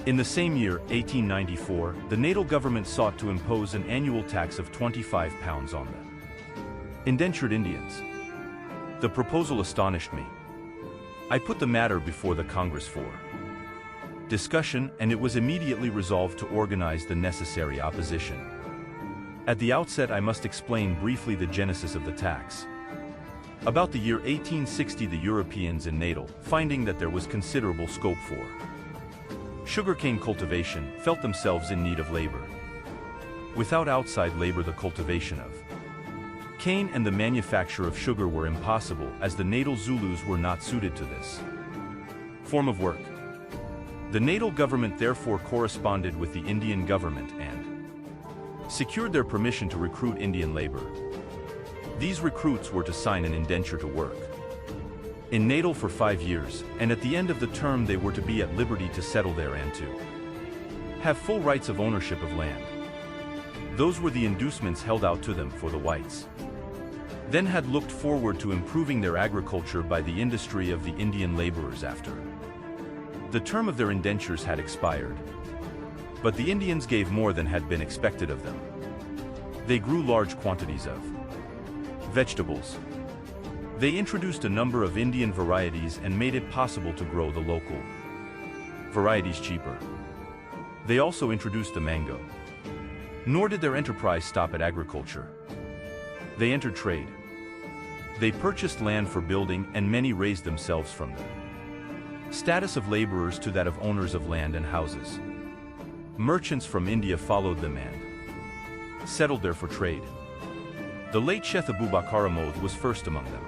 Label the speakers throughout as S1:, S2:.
S1: In the same year, 1894, the natal government sought to impose an annual tax of £25 on the indentured Indians. The proposal astonished me. I put the matter before the Congress for discussion, and it was immediately resolved to organize the necessary opposition. At the outset, I must explain briefly the genesis of the tax. About the year 1860, the Europeans in Natal, finding that there was considerable scope for sugarcane cultivation, felt themselves in need of labor. Without outside labor, the cultivation of cane and the manufacture of sugar were impossible, as the Natal Zulus were not suited to this form of work. The Natal government therefore corresponded with the Indian government and secured their permission to recruit Indian labor. These recruits were to sign an indenture to work in Natal for 5 years, and at the end of the term they were to be at liberty to settle there and to have full rights of ownership of land. Those were the inducements held out to them, for the whites then had looked forward to improving their agriculture by the industry of the Indian laborers after the term of their indentures had expired. But the Indians gave more than had been expected of them. They grew large quantities of vegetables. They introduced a number of Indian varieties and made it possible to grow the local varieties cheaper. They also introduced the mango. Nor did their enterprise stop at agriculture. They entered trade. They purchased land for building, and many raised themselves from the status of laborers to that of owners of land and houses. Merchants from India followed them and settled there for trade. The late Sheikh Abubakar Ahmad was first among them.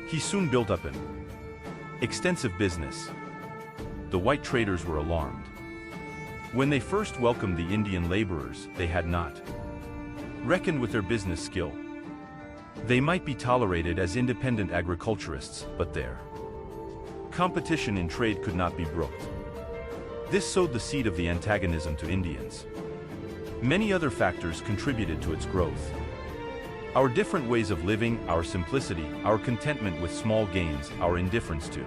S1: He soon built up an extensive business. The white traders were alarmed. When they first welcomed the Indian laborers, they had not reckoned with their business skill. They might be tolerated as independent agriculturists, but their competition in trade could not be brooked. This sowed the seed of the antagonism to Indians. Many other factors contributed to its growth. Our different ways of living, our simplicity, our contentment with small gains, our indifference to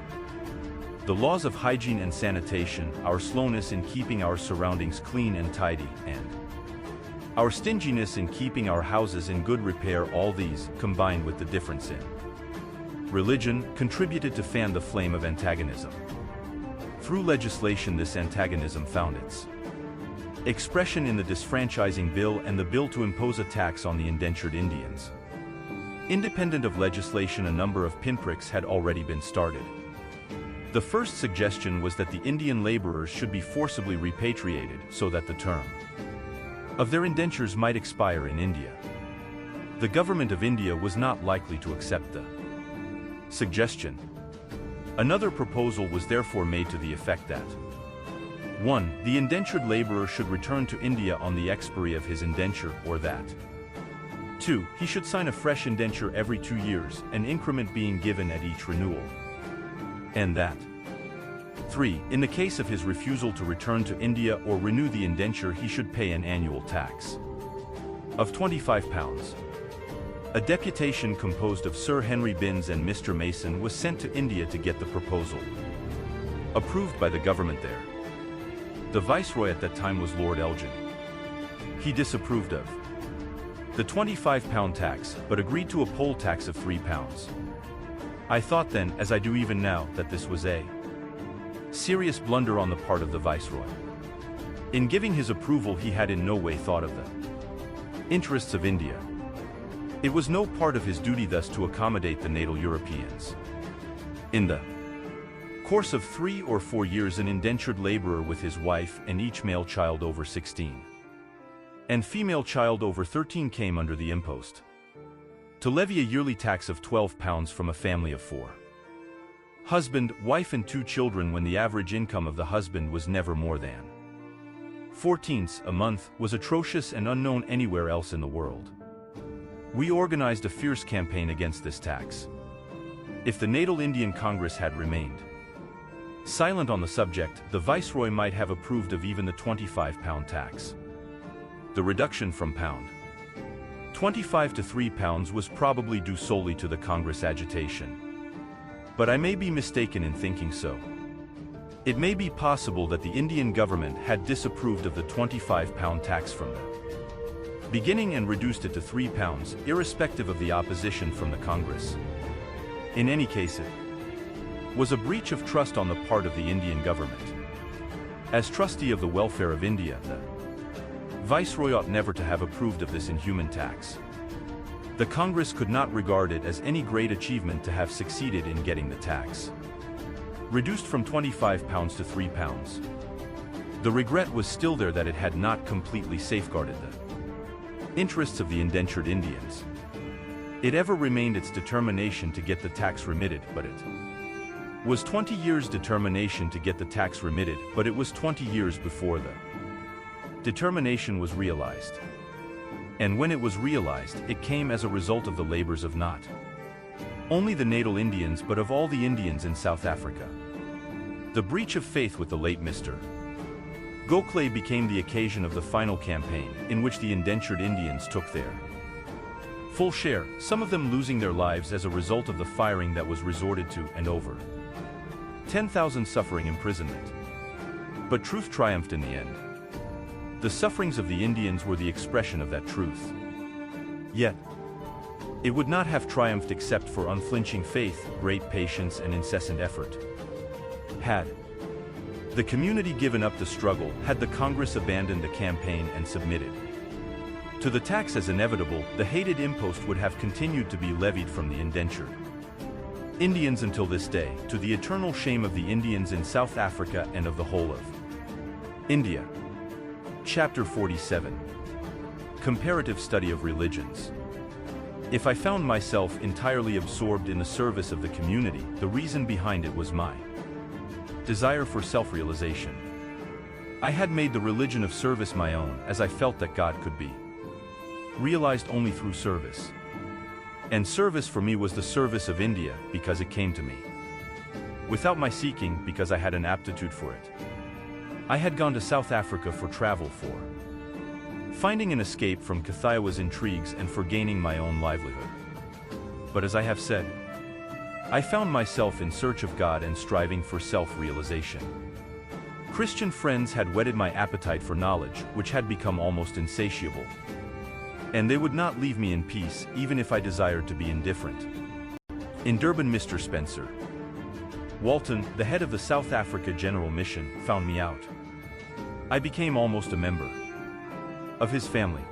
S1: the laws of hygiene and sanitation, our slowness in keeping our surroundings clean and tidy, and our stinginess in keeping our houses in good repair, all these, combined with the difference in religion, contributed to fan the flame of antagonism. Through legislation, this antagonism found its expression in the disfranchising bill and the bill to impose a tax on the indentured Indians. Independent of legislation, a number of pinpricks had already been started. The first suggestion was that the Indian laborers should be forcibly repatriated so that the term of their indentures might expire in India. The government of India was not likely to accept the suggestion. Another proposal was therefore made to the effect that 1. The indentured laborer should return to India on the expiry of his indenture, or that 2. He should sign a fresh indenture every 2 years, an increment being given at each renewal. And that 3. In the case of his refusal to return to India or renew the indenture, he should pay an annual tax of £25. A deputation composed of Sir Henry Binns and Mr. Mason was sent to India to get the proposal approved by the government there. The viceroy at that time was Lord Elgin. He disapproved of the £25 tax, but agreed to a poll tax of £3. I thought then, as I do even now, that this was a serious blunder on the part of the viceroy. In giving his approval, he had in no way thought of the interests of India. It was no part of his duty thus to accommodate the natal Europeans. In the course of 3 or 4 years, an indentured laborer with his wife and each male child over 16 and female child over 13 came under the impost to levy a yearly tax of £12 from a family of 4. Husband, wife and 2 children, when the average income of the husband was never more than 14 a month, was atrocious and unknown anywhere else in the world. We organized a fierce campaign against this tax. If the Natal Indian Congress had remained silent on the subject, the viceroy might have approved of even the £25 tax. The reduction from £25 to £3 was probably due solely to the Congress agitation. But I may be mistaken in thinking so. It may be possible that the Indian government had disapproved of the £25 tax from them, beginning and reduced it to £3, irrespective of the opposition from the Congress. In any case, it was a breach of trust on the part of the Indian government. As trustee of the welfare of India, the Viceroy ought never to have approved of this inhuman tax. The Congress could not regard it as any great achievement to have succeeded in getting the tax reduced from £25 to £3. The regret was still there that it had not completely safeguarded the interests of the indentured Indians. It ever remained its determination to get the tax remitted, but it was 20 years' determination to get the tax remitted, but it was 20 years before the determination was realized. And when it was realized, it came as a result of the labors of not only the natal Indians but of all the Indians in South Africa. The breach of faith with the late Mr. Gokhale became the occasion of the final campaign, in which the indentured Indians took their full share, some of them losing their lives as a result of the firing that was resorted to, and over 10,000 suffering imprisonment. But truth triumphed in the end. The sufferings of the Indians were the expression of that truth. Yet, it would not have triumphed except for unflinching faith, great patience, and incessant effort. Had the community given up the struggle, had the Congress abandoned the campaign and submitted to the tax as inevitable, the hated impost would have continued to be levied from the indentured Indians until this day, to the eternal shame of the Indians in South Africa and of the whole of India. Chapter 47. Comparative Study of Religions. If I found myself entirely absorbed in the service of the community, the reason behind it was my desire for self-realization. I had made the religion of service my own, as I felt that God could be realized only through service. And service for me was the service of India, because it came to me without my seeking, because I had an aptitude for it. I had gone to South Africa for travel, for finding an escape from Kathiawa's intrigues and for gaining my own livelihood. But as I have said, I found myself in search of God and striving for self-realization. Christian friends had whetted my appetite for knowledge, which had become almost insatiable. And they would not leave me in peace, even if I desired to be indifferent. In Durban, Mr. Spencer Walton, the head of the South Africa General Mission, found me out. I became almost a member of his family.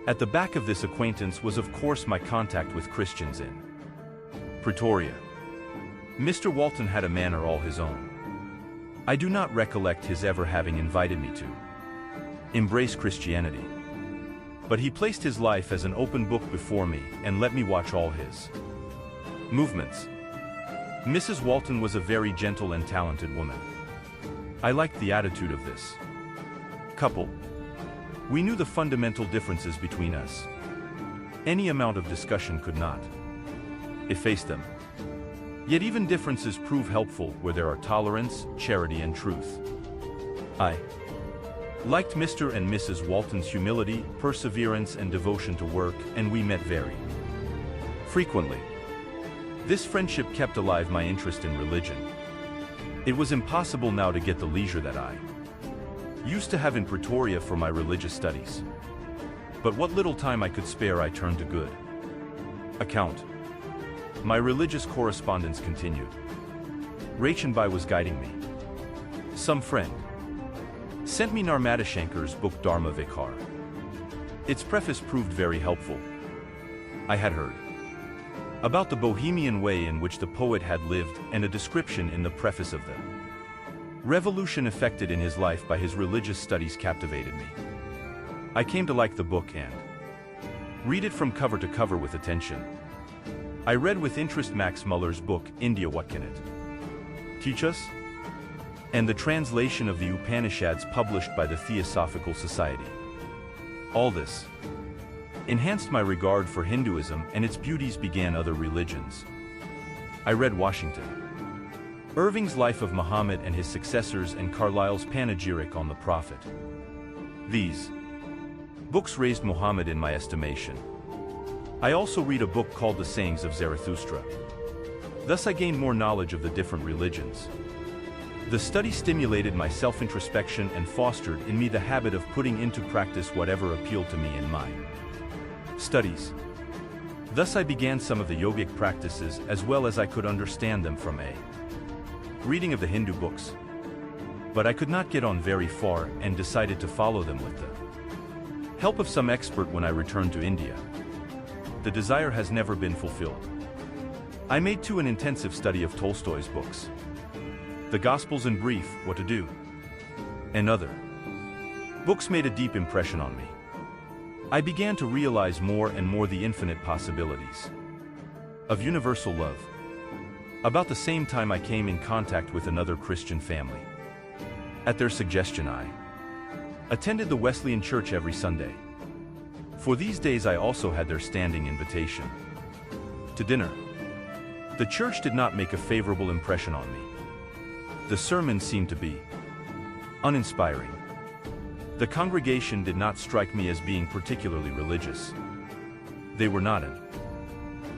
S1: At the back of this acquaintance was of course my contact with Christians in Pretoria. Mr. Walton had a manner all his own. I do not recollect his ever having invited me to embrace Christianity. But he placed his life as an open book before me and let me watch all his movements. Mrs. Walton was a very gentle and talented woman. I liked the attitude of this couple. We knew the fundamental differences between us. Any amount of discussion could not efface them. Yet even differences prove helpful where there are tolerance, charity, and truth. I liked Mr. and Mrs. Walton's humility, perseverance, and devotion to work, and we met very frequently. This friendship kept alive my interest in religion. It was impossible now to get the leisure that I used to have in Pretoria for my religious studies. But what little time I could spare I turned to good account. My religious correspondence continued. Rachenbai was guiding me. Some friend sent me Narmada Shankar's book Dharma Vikhar. Its preface proved very helpful. I had heard about the bohemian way in which the poet had lived, and a description in the preface of the revolution effected in his life by his religious studies captivated me. I came to like the book and read it from cover to cover with attention. I read with interest Max Muller's book, India, What Can It Teach Us? And the translation of the Upanishads published by the Theosophical Society. All this enhanced my regard for Hinduism, and its beauties began other religions. I read Washington Irving's Life of Muhammad and his successors and Carlyle's panegyric on the Prophet. These books raised Muhammad in my estimation. I also read a book called The Sayings of Zarathustra. Thus I gained more knowledge of the different religions. The study stimulated my self-introspection and fostered in me the habit of putting into practice whatever appealed to me in my studies. Thus I began some of the yogic practices as well as I could understand them from a reading of the Hindu books. But I could not get on very far and decided to follow them with the help of some expert when I returned to India. The desire has never been fulfilled. I made too an intensive study of Tolstoy's books. The Gospels in brief, What to Do, and other books made a deep impression on me. I began to realize more and more the infinite possibilities of universal love. About the same time I came in contact with another Christian family. At their suggestion I attended the Wesleyan Church every Sunday. For these days I also had their standing invitation to dinner. The church did not make a favorable impression on me. The sermons seemed to be uninspiring. The congregation did not strike me as being particularly religious. They were not an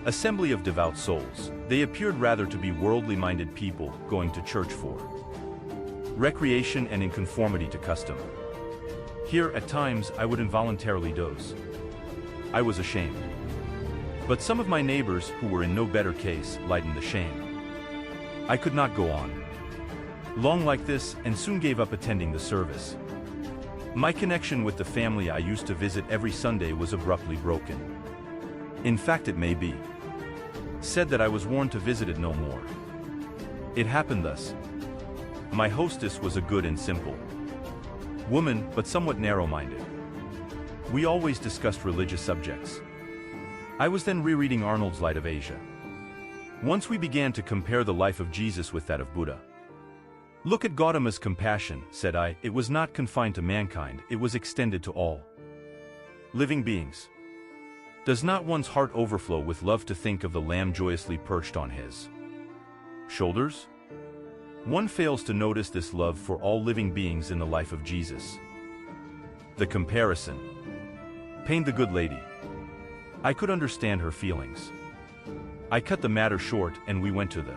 S1: assembly of devout souls. They appeared rather to be worldly-minded people going to church for recreation and in conformity to custom. Here, at times, I would involuntarily doze. I was ashamed. But some of my neighbors, who were in no better case, lightened the shame. I could not go on long like this and soon gave up attending the service. My connection with the family I used to visit every Sunday was abruptly broken. In fact, it may be said that I was warned to visit it no more. It happened thus. My hostess was a good and simple woman, but somewhat narrow-minded. We always discussed religious subjects. I was then rereading Arnold's Light of Asia. Once we began to compare the life of Jesus with that of Buddha. Look at Gautama's compassion, said I. It was not confined to mankind, it was extended to all living beings. Does not one's heart overflow with love to think of the lamb joyously perched on his shoulders? One fails to notice this love for all living beings in the life of Jesus. The comparison pained the good lady. I could understand her feelings. I cut the matter short and we went to the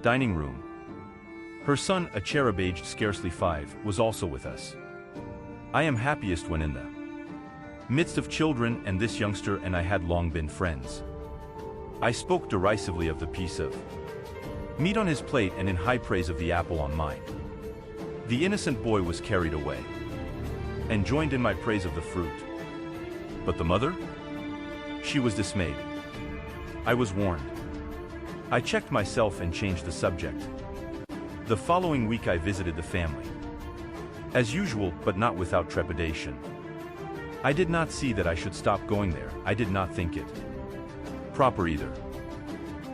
S1: dining room. Her son, a cherub aged scarcely 5, was also with us. I am happiest when in the midst of children, and this youngster and I had long been friends. I spoke derisively of the piece of meat on his plate and in high praise of the apple on mine. The innocent boy was carried away and joined in my praise of the fruit. But the mother? She was dismayed. I was warned. I checked myself and changed the subject. The following week I visited the family. As usual, but not without trepidation. I did not see that I should stop going there. I did not think it proper either.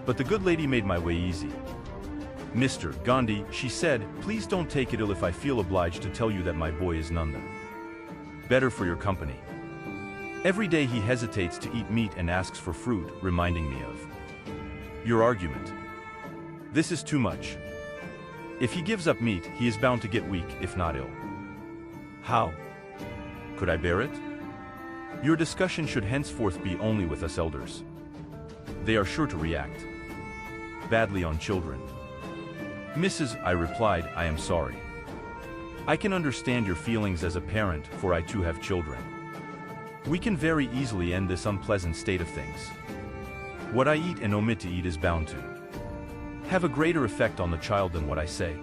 S1: But the good lady made my way easy. Mr. Gandhi, she said, please don't take it ill if I feel obliged to tell you that my boy is none the better for your company. Every day he hesitates to eat meat and asks for fruit, reminding me of your argument. This is too much. If he gives up meat, he is bound to get weak, if not ill. How could I bear it? Your discussion should henceforth be only with us elders. They are sure to react badly on children. Mrs., I replied, I am sorry. I can understand your feelings as a parent, for I too have children. We can very easily end this unpleasant state of things. What I eat and omit to eat is bound to have a greater effect on the child than what I say.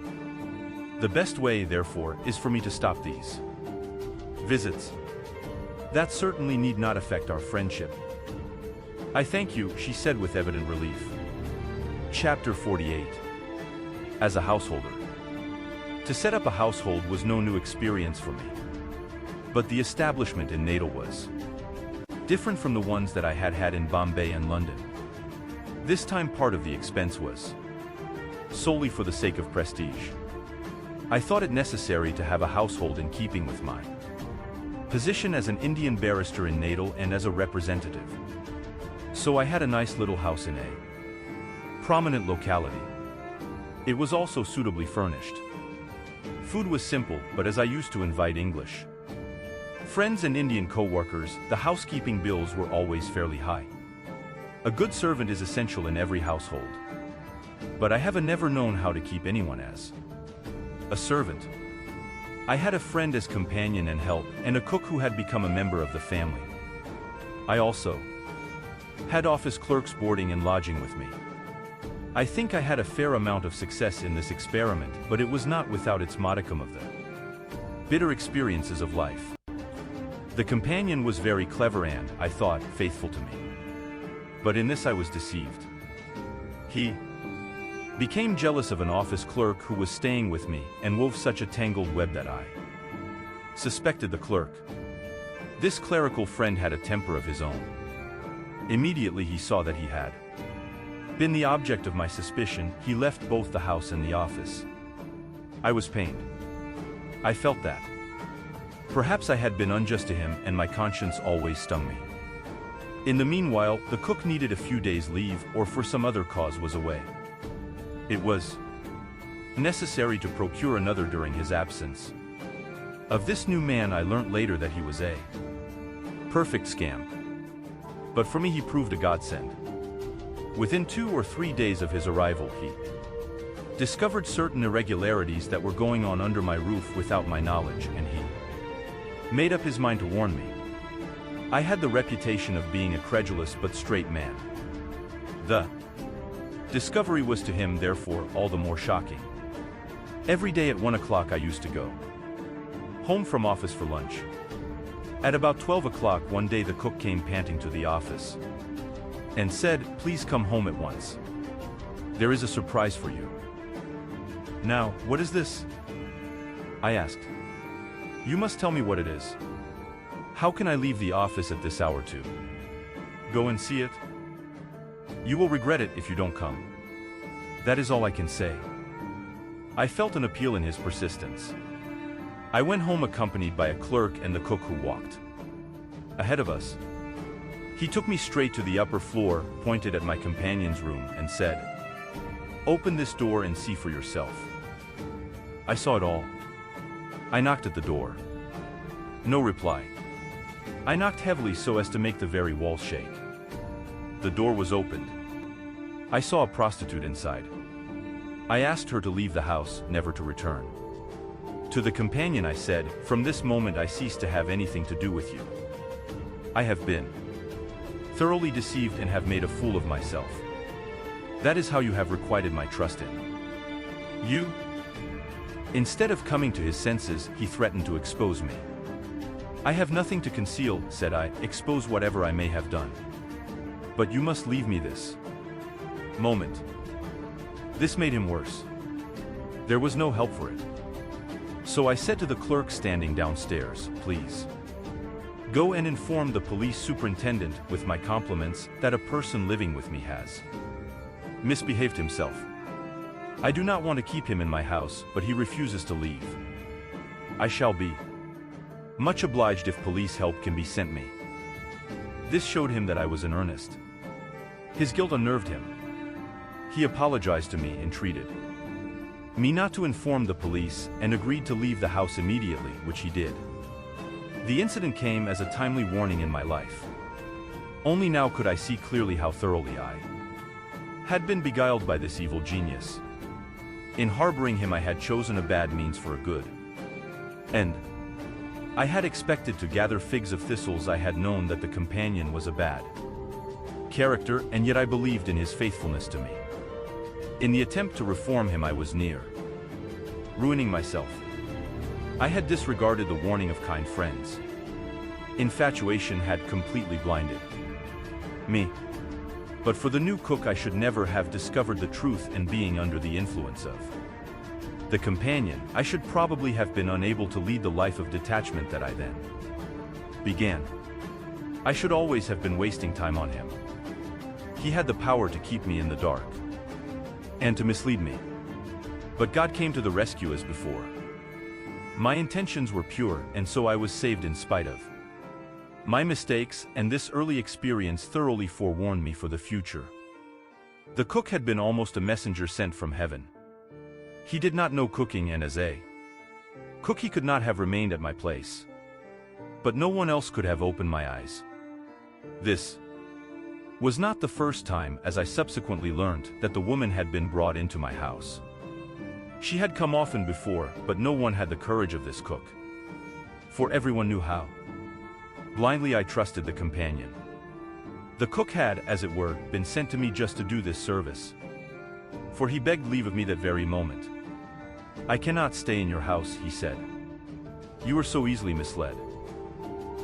S1: The best way, therefore, is for me to stop these visits. That certainly need not affect our friendship. I thank you, she said with evident relief. Chapter 48. As a householder. To set up a household was no new experience for me. But the establishment in Natal was different from the ones that I had had in Bombay and London. This time part of the expense was solely for the sake of prestige. I thought it necessary to have a household in keeping with my position as an Indian barrister in Natal and as a representative. So I had a nice little house in a prominent locality. It was also suitably furnished. Food was simple, but as I used to invite English friends and Indian co-workers, the housekeeping bills were always fairly high. A good servant is essential in every household. But I have never known how to keep anyone as a servant. I had a friend as companion and help, and a cook who had become a member of the family. I also had office clerks boarding and lodging with me. I think I had a fair amount of success in this experiment, but it was not without its modicum of the bitter experiences of life. The companion was very clever and, I thought, faithful to me. But in this I was deceived. He became jealous of an office clerk who was staying with me and wove such a tangled web that I suspected the clerk. This clerical friend had a temper of his own. Immediately he saw that he had been the object of my suspicion. He left both the house and the office. I was pained. I felt that perhaps I had been unjust to him, and my conscience always stung me. In the meanwhile, the cook needed a few days' leave, or for some other cause was away. It was necessary to procure another during his absence. Of this new man I learnt later that he was a perfect scam. But for me he proved a godsend. Within 2 or 3 days of his arrival he discovered certain irregularities that were going on under my roof without my knowledge, and he made up his mind to warn me. I had the reputation of being a credulous but straight man. The discovery was to him, therefore, all the more shocking. Every day at 1 o'clock I used to go home from office for lunch. At about 12 o'clock one day the cook came panting to the office and said, "Please come home at once. There is a surprise for you." "Now, what is this?" I asked. "You must tell me what it is. How can I leave the office at this hour to go and see it? You will regret it if you don't come. That is all I can say." I felt an appeal in his persistence. I went home accompanied by a clerk and the cook who walked ahead of us. He took me straight to the upper floor, pointed at my companion's room, and said, "Open this door and see for yourself." I saw it all. I knocked at the door. No reply. I knocked heavily so as to make the very walls shake. The door was opened. I saw a prostitute inside. I asked her to leave the house, never to return. To the companion I said, "From this moment I cease to have anything to do with you. I have been thoroughly deceived and have made a fool of myself. That is how you have requited my trust in you." Instead of coming to his senses, he threatened to expose me. "I have nothing to conceal," said I. "Expose whatever I may have done. But you must leave me this moment." This made him worse. There was no help for it. So I said to the clerk standing downstairs, "Please go and inform the police superintendent, with my compliments, that a person living with me has misbehaved himself. I do not want to keep him in my house, but he refuses to leave. I shall be much obliged if police help can be sent me." This showed him that I was in earnest. His guilt unnerved him. He apologized to me, entreated me not to inform the police, and agreed to leave the house immediately, which he did. The incident came as a timely warning in my life. Only now could I see clearly how thoroughly I had been beguiled by this evil genius. In harboring him I had chosen a bad means for a good end. I had expected to gather figs of thistles. I had known that the companion was a bad character, and yet I believed in his faithfulness to me. In the attempt to reform him I was near ruining myself. I had disregarded the warning of kind friends. Infatuation had completely blinded me. But for the new cook I should never have discovered the truth, and being under the influence of the companion, I should probably have been unable to lead the life of detachment that I then began. I should always have been wasting time on him. He had the power to keep me in the dark and to mislead me. But God came to the rescue as before. My intentions were pure, and so I was saved in spite of my mistakes, and this early experience thoroughly forewarned me for the future. The cook had been almost a messenger sent from heaven. He did not know cooking, and as a cook he could not have remained at my place. But no one else could have opened my eyes. This was not the first time, as I subsequently learnt, that the woman had been brought into my house. She had come often before, but no one had the courage of this cook. For everyone knew how. Blindly I trusted the companion. The cook had, as it were, been sent to me just to do this service. For he begged leave of me that very moment. "I cannot stay in your house," he said. "You are so easily misled.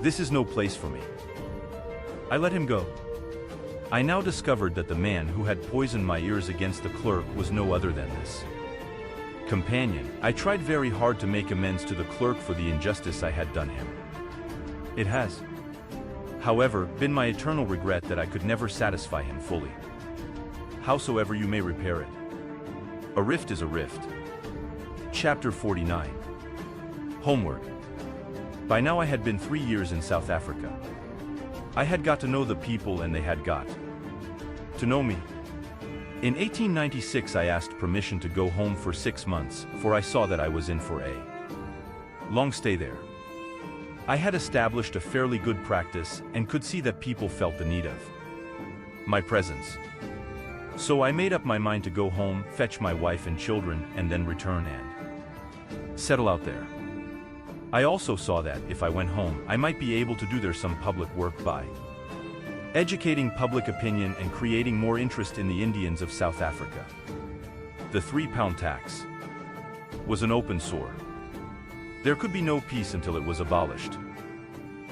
S1: This is no place for me." I let him go. I now discovered that the man who had poisoned my ears against the clerk was no other than this companion. I tried very hard to make amends to the clerk for the injustice I had done him. It has, however, been my eternal regret that I could never satisfy him fully. Howsoever you may repair it. A rift is a rift. Chapter 49. Homeward. By now I had been 3 years in South Africa. I had got to know the people and they had got to know me. In 1896 I asked permission to go home for 6 months, for I saw that I was in for a long stay there. I had established a fairly good practice and could see that people felt the need of my presence. So I made up my mind to go home, fetch my wife and children, and then return and settle out there. I also saw that, if I went home, I might be able to do there some public work by educating public opinion and creating more interest in the Indians of South Africa. The £3 tax was an open sore. There could be no peace until it was abolished.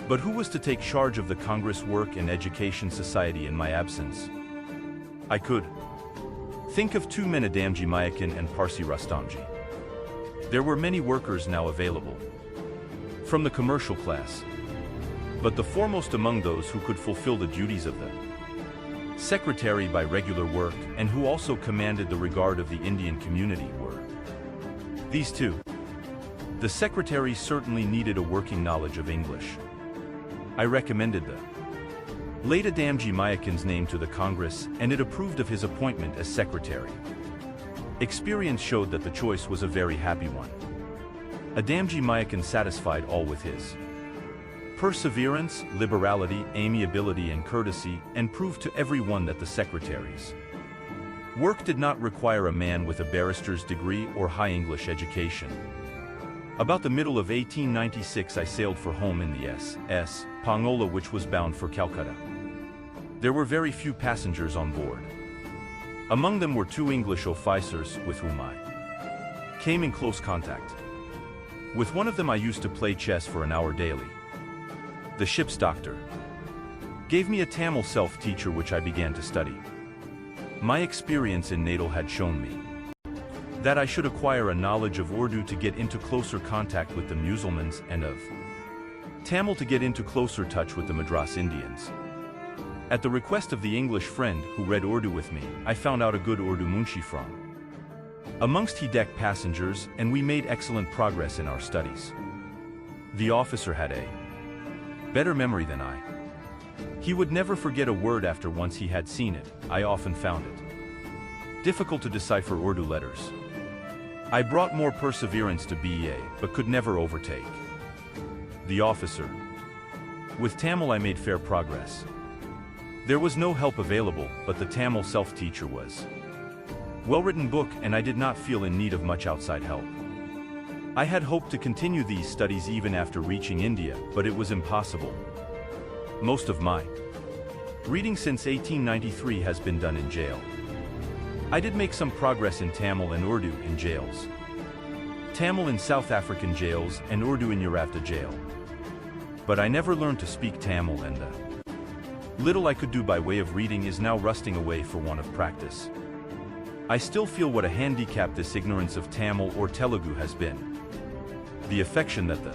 S1: But who was to take charge of the Congress Work and Education Society in my absence? I could think of 2 men, Adamji Mayakan and Parsi Rustamji. There were many workers now available from the commercial class, but the foremost among those who could fulfill the duties of the secretary by regular work and who also commanded the regard of the Indian community were these two. The secretary certainly needed a working knowledge of English. I recommended the late Adamji Mayakan's name to the Congress, and it approved of his appointment as secretary. Experience showed that the choice was a very happy one. Adamji Mayakan satisfied all with his perseverance, liberality, amiability and courtesy, and proved to everyone that the secretary's work did not require a man with a barrister's degree or high English education. About the middle of 1896 I sailed for home in the S.S. Pongola, which was bound for Calcutta. There were very few passengers on board. Among them were 2 English officers with whom I came in close contact. With one of them I used to play chess for an hour daily. The ship's doctor gave me a Tamil self-teacher which I began to study. My experience in Natal had shown me that I should acquire a knowledge of Urdu to get into closer contact with the Musulmans and of Tamil to get into closer touch with the Madras Indians. At the request of the English friend who read Urdu with me, I found out a good Urdu munshi from amongst he deck passengers, and we made excellent progress in our studies. The officer had a better memory than I. He would never forget a word after once he had seen it. I often found it difficult to decipher Urdu letters. I brought more perseverance to BA, but could never overtake the officer. With Tamil I made fair progress. There was no help available, but the Tamil self-teacher was well-written book, and I did not feel in need of much outside help. I had hoped to continue these studies even after reaching India, but it was impossible. Most of my reading since 1893 has been done in jail. I did make some progress in Tamil and Urdu in jails. Tamil in South African jails and Urdu in Yaravta jail. But I never learned to speak Tamil, and the little I could do by way of reading is now rusting away for want of practice. I still feel what a handicap this ignorance of Tamil or Telugu has been. The affection that the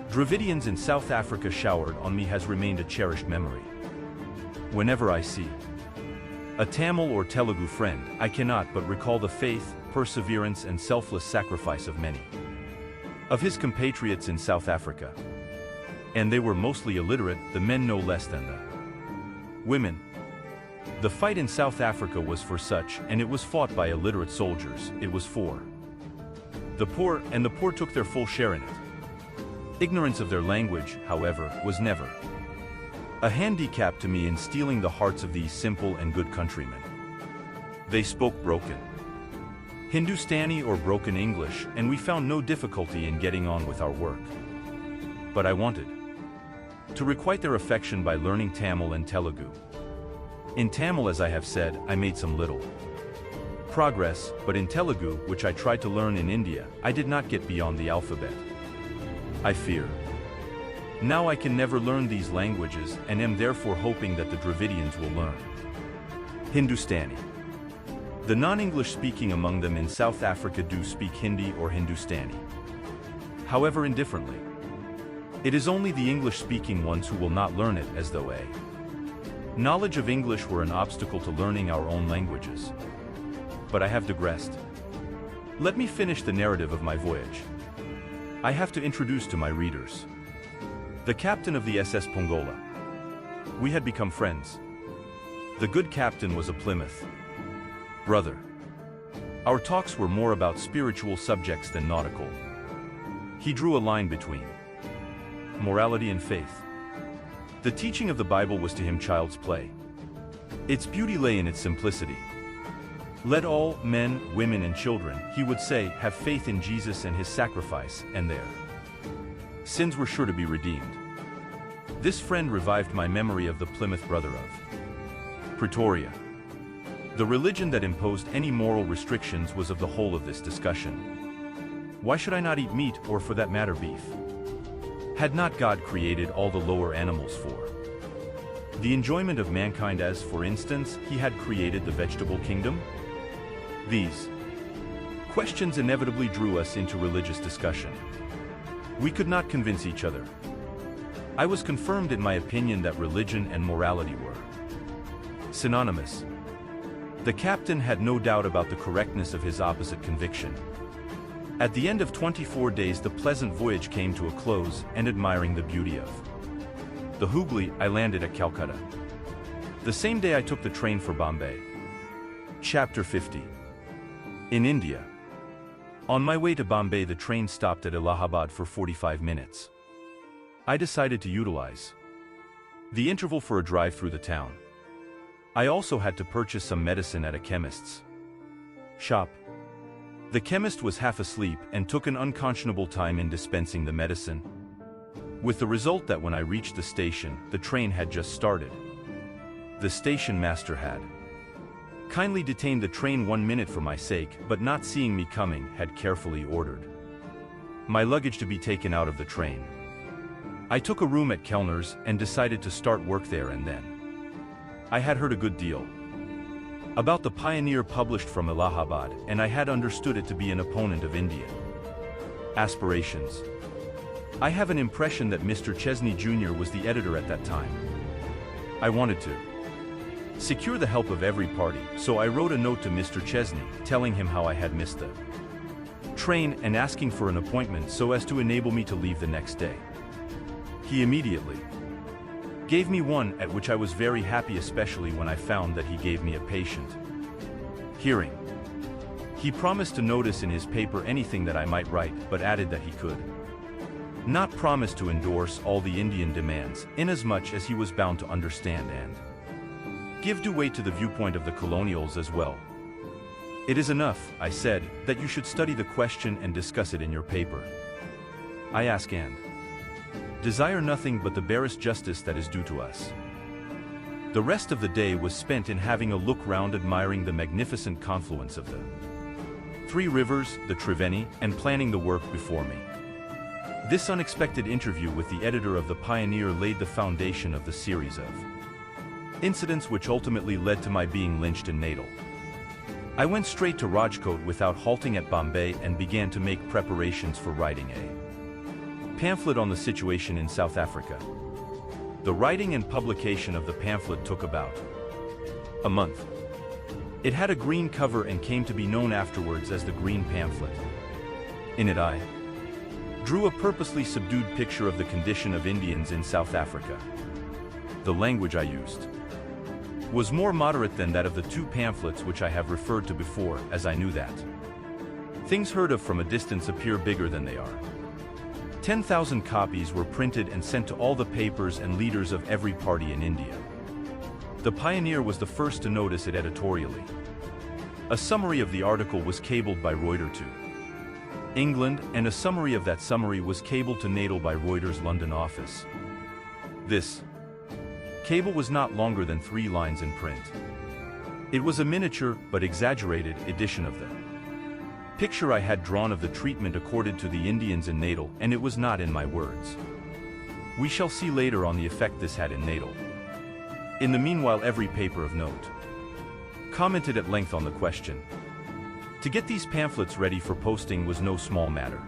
S1: Dravidians in South Africa showered on me has remained a cherished memory. Whenever I see a Tamil or Telugu friend, I cannot but recall the faith, perseverance and selfless sacrifice of many of his compatriots in South Africa. And they were mostly illiterate, the men no less than the women. The fight in South Africa was for such, and it was fought by illiterate soldiers. It was for the poor, and the poor took their full share in it. Ignorance of their language, however, was never a handicap to me in stealing the hearts of these simple and good countrymen. They spoke broken Hindustani or broken English, and we found no difficulty in getting on with our work. But I wanted to requite their affection by learning Tamil and Telugu. In Tamil, as I have said, I made some little progress, but in Telugu, which I tried to learn in India, I did not get beyond the alphabet. I fear now I can never learn these languages, and am therefore hoping that the Dravidians will learn Hindustani. The non-English speaking among them in South Africa do speak Hindi or Hindustani, however indifferently. It is only the English-speaking ones who will not learn it, as though a knowledge of English were an obstacle to learning our own languages. But I have digressed. Let me finish the narrative of my voyage. I have to introduce to my readers the captain of the SS Pongola. We had become friends. The good captain was a Plymouth brother. Our talks were more about spiritual subjects than nautical. He drew a line between morality and faith. The teaching of the Bible was to him child's play. Its beauty lay in its simplicity. Let all, men, women and children, he would say, have faith in Jesus and his sacrifice, and their sins were sure to be redeemed. This friend revived my memory of the Plymouth Brother of Pretoria. The religion that imposed any moral restrictions was of the whole of this discussion. Why should I not eat meat, or for that matter beef? Had not God created all the lower animals for the enjoyment of mankind, as, for instance, he had created the vegetable kingdom? These questions inevitably drew us into religious discussion. We could not convince each other. I was confirmed in my opinion that religion and morality were synonymous. The captain had no doubt about the correctness of his opposite conviction. At the end of 24 days the pleasant voyage came to a close, and admiring the beauty of the Hooghly, I landed at Calcutta. The same day I took the train for Bombay. Chapter 50. In India. On my way to Bombay the train stopped at Allahabad for 45 minutes. I decided to utilize the interval for a drive through the town. I also had to purchase some medicine at a chemist's shop. The chemist was half asleep and took an unconscionable time in dispensing the medicine, with the result that when I reached the station, the train had just started. The station master had kindly detained the train 1 minute for my sake, but not seeing me coming, had carefully ordered my luggage to be taken out of the train. I took a room at Kellner's and decided to start work there and then. I had heard a good deal about the Pioneer published from Allahabad, and I had understood it to be an opponent of Indian aspirations. I have an impression that Mr. Chesney Jr. was the editor at that time. I wanted to secure the help of every party, so I wrote a note to Mr. Chesney, telling him how I had missed the train and asking for an appointment so as to enable me to leave the next day. He immediately gave me one, at which I was very happy, especially when I found that he gave me a patient hearing. He promised to notice in his paper anything that I might write, but added that he could not promise to endorse all the Indian demands, inasmuch as he was bound to understand and give due weight to the viewpoint of the colonials as well. It is enough, I said, that you should study the question and discuss it in your paper. I ask and desire nothing but the barest justice that is due to us. The rest of the day was spent in having a look round, admiring the magnificent confluence of the three rivers, the Triveni, and planning the work before me. This unexpected interview with the editor of the Pioneer laid the foundation of the series of incidents which ultimately led to my being lynched in Natal. I went straight to Rajkot without halting at Bombay and began to make preparations for writing a pamphlet on the situation in South Africa. The writing and publication of the pamphlet took about a month. It had a green cover and came to be known afterwards as the Green Pamphlet. In it I drew a purposely subdued picture of the condition of Indians in South Africa. The language I used was more moderate than that of the two pamphlets which I have referred to before, as I knew that things heard of from a distance appear bigger than they are. 10,000 copies were printed and sent to all the papers and leaders of every party in India. The Pioneer was the first to notice it editorially. A summary of the article was cabled by Reuters to England, and a summary of that summary was cabled to Natal by Reuters' London office. This cable was not longer than 3 lines in print. It was a miniature, but exaggerated, edition of the picture I had drawn of the treatment accorded to the Indians in Natal, and it was not in my words. We shall see later on the effect this had in Natal. In the meanwhile, every paper of note commented at length on the question. To get these pamphlets ready for posting was no small matter.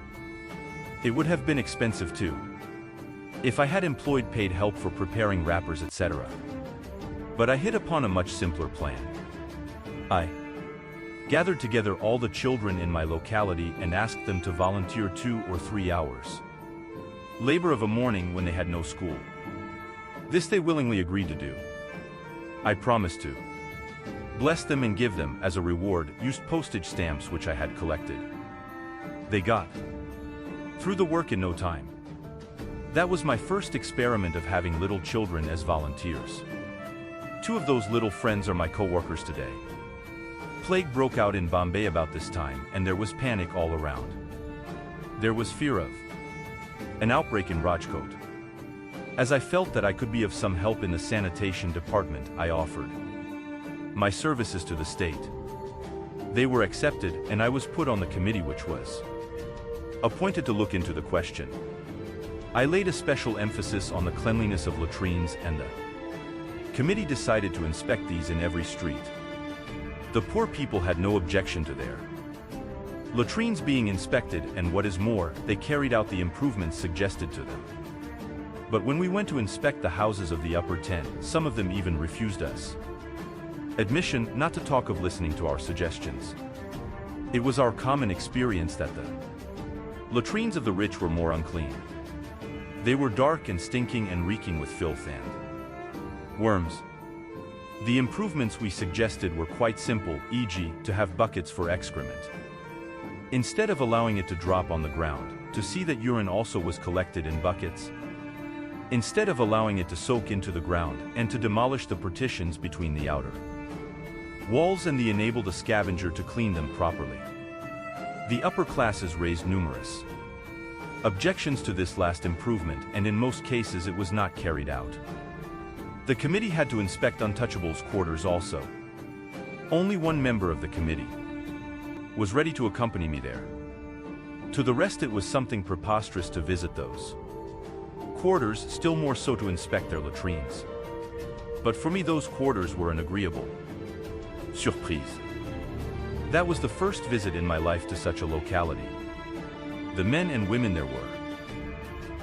S1: It would have been expensive too, if I had employed paid help for preparing wrappers, etc. But I hit upon a much simpler plan. I gathered together all the children in my locality and asked them to volunteer 2 or 3 hours labor of a morning when they had no school. This they willingly agreed to do. I promised to bless them and give them, as a reward, used postage stamps which I had collected. They got through the work in no time. That was my first experiment of having little children as volunteers. 2 of those little friends are my co-workers today. Plague broke out in Bombay about this time, and there was panic all around. There was fear of an outbreak in Rajkot. As I felt that I could be of some help in the sanitation department, I offered my services to the state. They were accepted, and I was put on the committee which was appointed to look into the question. I laid a special emphasis on the cleanliness of latrines, and the committee decided to inspect these in every street. The poor people had no objection to their latrines being inspected, and what is more, they carried out the improvements suggested to them. But when we went to inspect the houses of the upper 10, some of them even refused us admission, not to talk of listening to our suggestions. It was our common experience that the latrines of the rich were more unclean. They were dark and stinking and reeking with filth and worms. The improvements we suggested were quite simple, e.g., to have buckets for excrement. Instead of allowing it to drop on the ground, to see that urine also was collected in buckets. Instead of allowing it to soak into the ground, and to demolish the partitions between the outer walls, and the enabled a scavenger to clean them properly. The upper classes raised numerous objections to this last improvement, and in most cases it was not carried out. The committee had to inspect untouchables' quarters also. Only one member of the committee was ready to accompany me there. To the rest it was something preposterous to visit those quarters, still more so to inspect their latrines. But for me those quarters were an agreeable surprise. That was the first visit in my life to such a locality. The men and women there were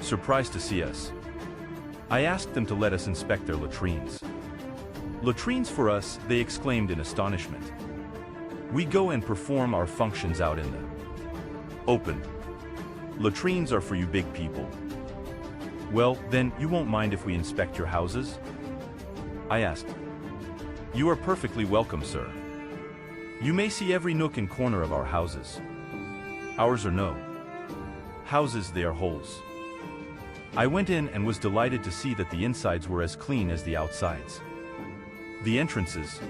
S1: surprised to see us. I asked them to let us inspect their latrines. Latrines for us, they exclaimed in astonishment. We go and perform our functions out in the open. Latrines are for you big people. Well, then, you won't mind if we inspect your houses? I asked. You are perfectly welcome, sir. You may see every nook and corner of our houses. Ours are no houses, they are holes. I went in and was delighted to see that the insides were as clean as the outsides. The entrances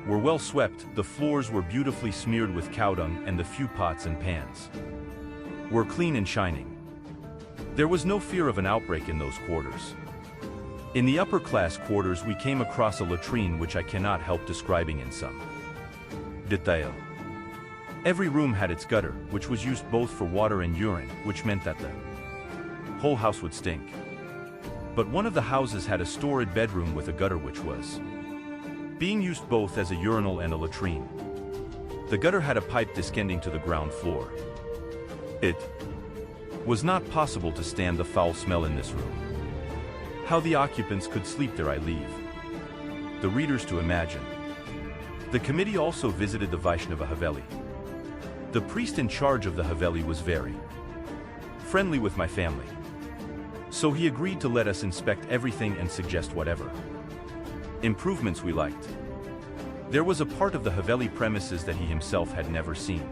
S1: were well swept, the floors were beautifully smeared with cow dung, and the few pots and pans were clean and shining. There was no fear of an outbreak in those quarters. In the upper class quarters we came across a latrine which I cannot help describing in some detail. Every room had its gutter, which was used both for water and urine, which meant that the whole house would stink. But one of the houses had a storage bedroom with a gutter which was being used both as a urinal and a latrine. The gutter had a pipe descending to the ground floor. It was not possible to stand the foul smell in this room. How the occupants could sleep there I leave the readers to imagine. The committee also visited the Vaishnava Haveli. The priest in charge of the Haveli was very friendly with my family, so he agreed to let us inspect everything and suggest whatever improvements we liked. There was a part of the Haveli premises that he himself had never seen.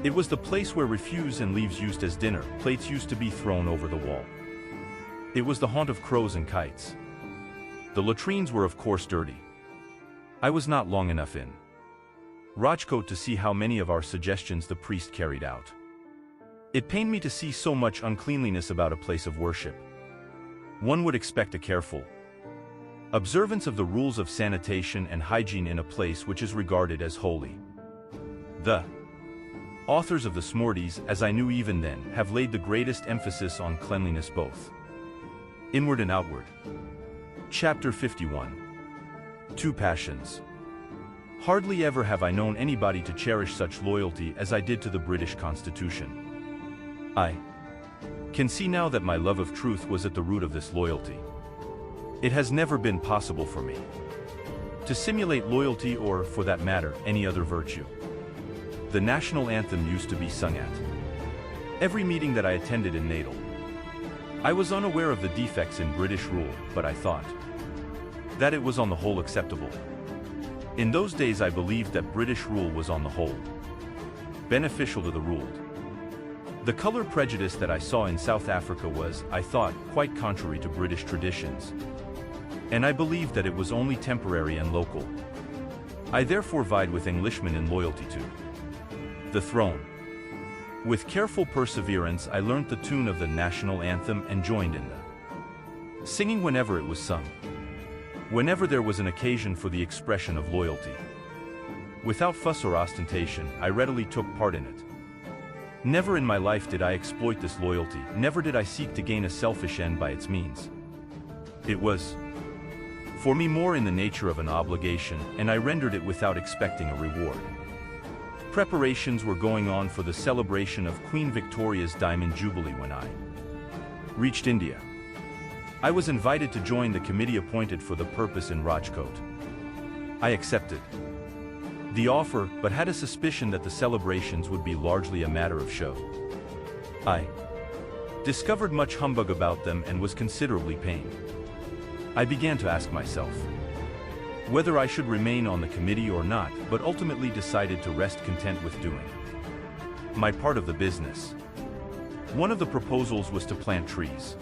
S1: It was the place where refuse and leaves used as dinner plates used to be thrown over the wall. It was the haunt of crows and kites. The latrines were of course dirty. I was not long enough in. Rajkot to see how many of our suggestions the priest carried out. It pained me to see so much uncleanliness about a place of worship. One would expect a careful observance of the rules of sanitation and hygiene in a place which is regarded as holy. The authors of the Smorties, as I knew even then, have laid the greatest emphasis on cleanliness both inward and outward. Chapter 51. Two Passions. Hardly ever have I known anybody to cherish such loyalty as I did to the British Constitution. I can see now that my love of truth was at the root of this loyalty. It has never been possible for me to simulate loyalty or, for that matter, any other virtue. The national anthem used to be sung at every meeting that I attended in Natal. I was unaware of the defects in British rule, but I thought that it was on the whole acceptable. In those days I believed that British rule was on the whole beneficial to the ruled. The color prejudice that I saw in South Africa was, I thought, quite contrary to British traditions, and I believed that it was only temporary and local. I therefore vied with Englishmen in loyalty to the throne. With careful perseverance I learnt the tune of the national anthem and joined in the singing whenever it was sung, whenever there was an occasion for the expression of loyalty. Without fuss or ostentation, I readily took part in it. Never in my life did I exploit this loyalty, never did I seek to gain a selfish end by its means. It was, for me, more in the nature of an obligation, and I rendered it without expecting a reward. Preparations were going on for the celebration of Queen Victoria's Diamond Jubilee when I reached India. I was invited to join the committee appointed for the purpose in Rajkot. I accepted the offer, but had a suspicion that the celebrations would be largely a matter of show. I discovered much humbug about them and was considerably pained. I began to ask myself whether I should remain on the committee or not, but ultimately decided to rest content with doing my part of the business. One of the proposals was to plant trees.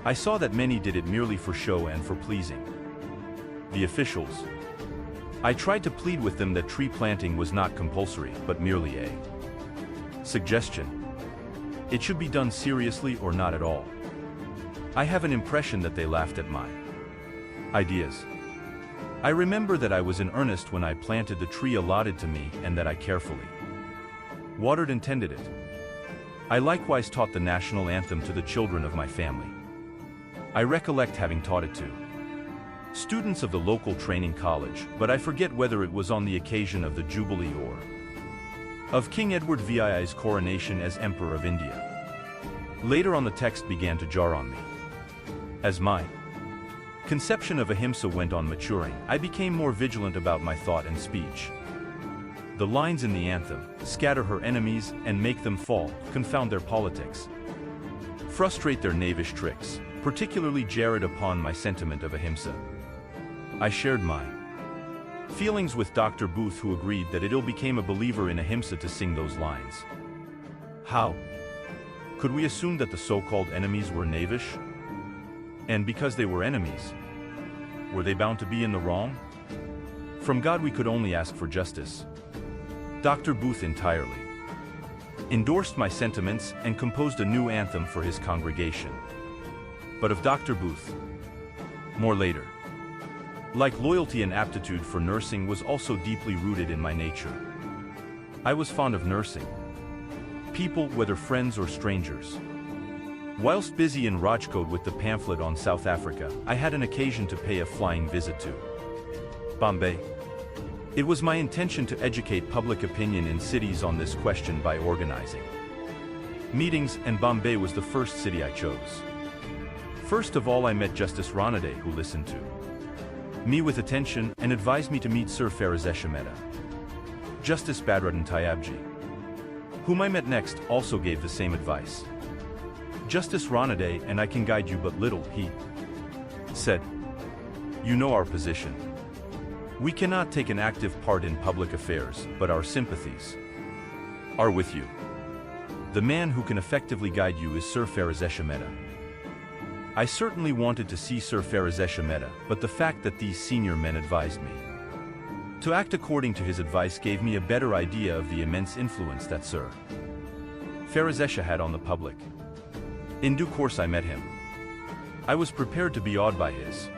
S1: I saw that many did it merely for show and for pleasing the officials. I tried to plead with them that tree planting was not compulsory, but merely a suggestion. It should be done seriously or not at all. I have an impression that they laughed at my ideas. I remember that I was in earnest when I planted the tree allotted to me and that I carefully watered and tended it. I likewise taught the national anthem to the children of my family. I recollect having taught it to students of the local training college, but I forget whether it was on the occasion of the Jubilee or of King Edward VII's coronation as Emperor of India. Later on the text began to jar on me. As my conception of ahimsa went on maturing, I became more vigilant about my thought and speech. The lines in the anthem, scatter her enemies and make them fall, confound their politics, frustrate their knavish tricks, particularly jarred upon my sentiment of ahimsa. I shared my feelings with Dr. Booth, who agreed that it ill became a believer in ahimsa to sing those lines. How could we assume that the so-called enemies were knavish? And because they were enemies, were they bound to be in the wrong? From God we could only ask for justice. Dr. Booth entirely endorsed my sentiments and composed a new anthem for his congregation. But of Dr. Booth, more later. Like loyalty and aptitude for nursing was also deeply rooted in my nature. I was fond of nursing people, whether friends or strangers. Whilst busy in Rajkot with the pamphlet on South Africa, I had an occasion to pay a flying visit to Bombay. It was my intention to educate public opinion in cities on this question by organizing meetings, and Bombay was the first city I chose. First of all, I met Justice Ranade, who listened to me with attention and advised me to meet Sir Farazesh Mehta. Justice Badruddin Tayyabji, whom I met next, also gave the same advice. Justice Ranade and I can guide you but little, he said. You know our position. We cannot take an active part in public affairs, but our sympathies are with you. The man who can effectively guide you is Sir Farazesh Mehta. I certainly wanted to see Sir Farazesh Mehta, but the fact that these senior men advised me To act according to his advice gave me a better idea of the immense influence that Sir Pharazesha had on the public. In due course I met him. I was prepared to be awed by his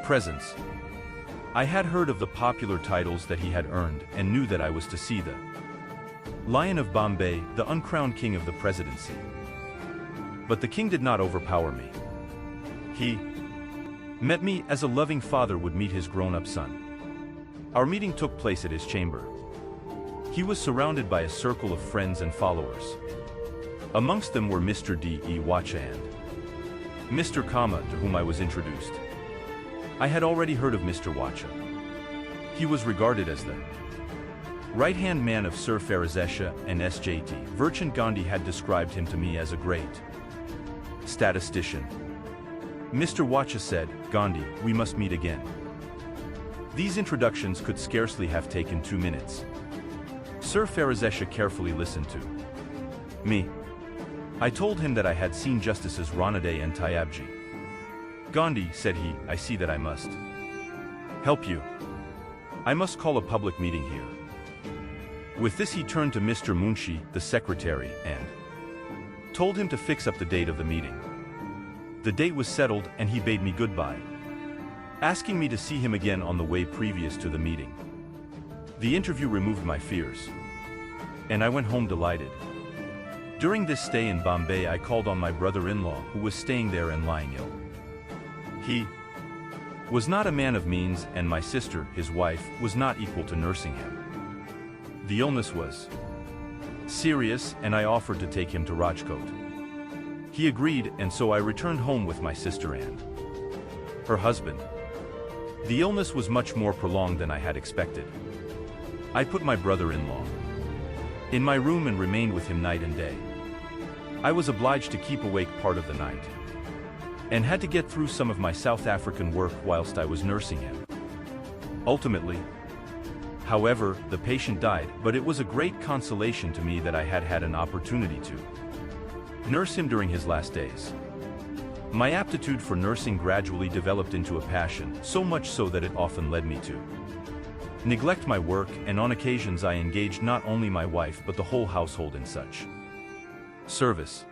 S1: presence. I had heard of the popular titles that he had earned and knew that I was to see the Lion of Bombay, the uncrowned king of the presidency. But the king did not overpower me. He met me as a loving father would meet his grown-up son. Our meeting took place at his chamber. He was surrounded by a circle of friends and followers. Amongst them were Mr. D.E. Wacha and Mr. Kama, to whom I was introduced. I had already heard of Mr. Wacha. He was regarded as the right-hand man of Sir Pharazesha and S.J.T. Virchand Gandhi had described him to me as a great statistician. Mr. Wacha said, "Gandhi, we must meet again." These introductions could scarcely have taken 2 minutes. Sir Pharazesha carefully listened to me. I told him that I had seen Justices Ranade and Tayabji. "Gandhi," said he, "I see that I must help you. I must call a public meeting here." With this he turned to Mr. Munshi, the secretary, and told him to fix up the date of the meeting. The date was settled and he bade me goodbye, asking me to see him again on the way previous to the meeting. The interview removed my fears, and I went home delighted. During this stay in Bombay I called on my brother-in-law who was staying there and lying ill. He was not a man of means and my sister, his wife, was not equal to nursing him. The illness was serious and I offered to take him to Rajkot. He agreed and so I returned home with my sister and her husband. The illness was much more prolonged than I had expected. I put my brother-in-law in my room and remained with him night and day. I was obliged to keep awake part of the night and had to get through some of my South African work whilst I was nursing him. Ultimately, however, the patient died, but it was a great consolation to me that I had had an opportunity to nurse him during his last days. My aptitude for nursing gradually developed into a passion, so much so that it often led me to neglect my work, and on occasions I engaged not only my wife but the whole household in such service.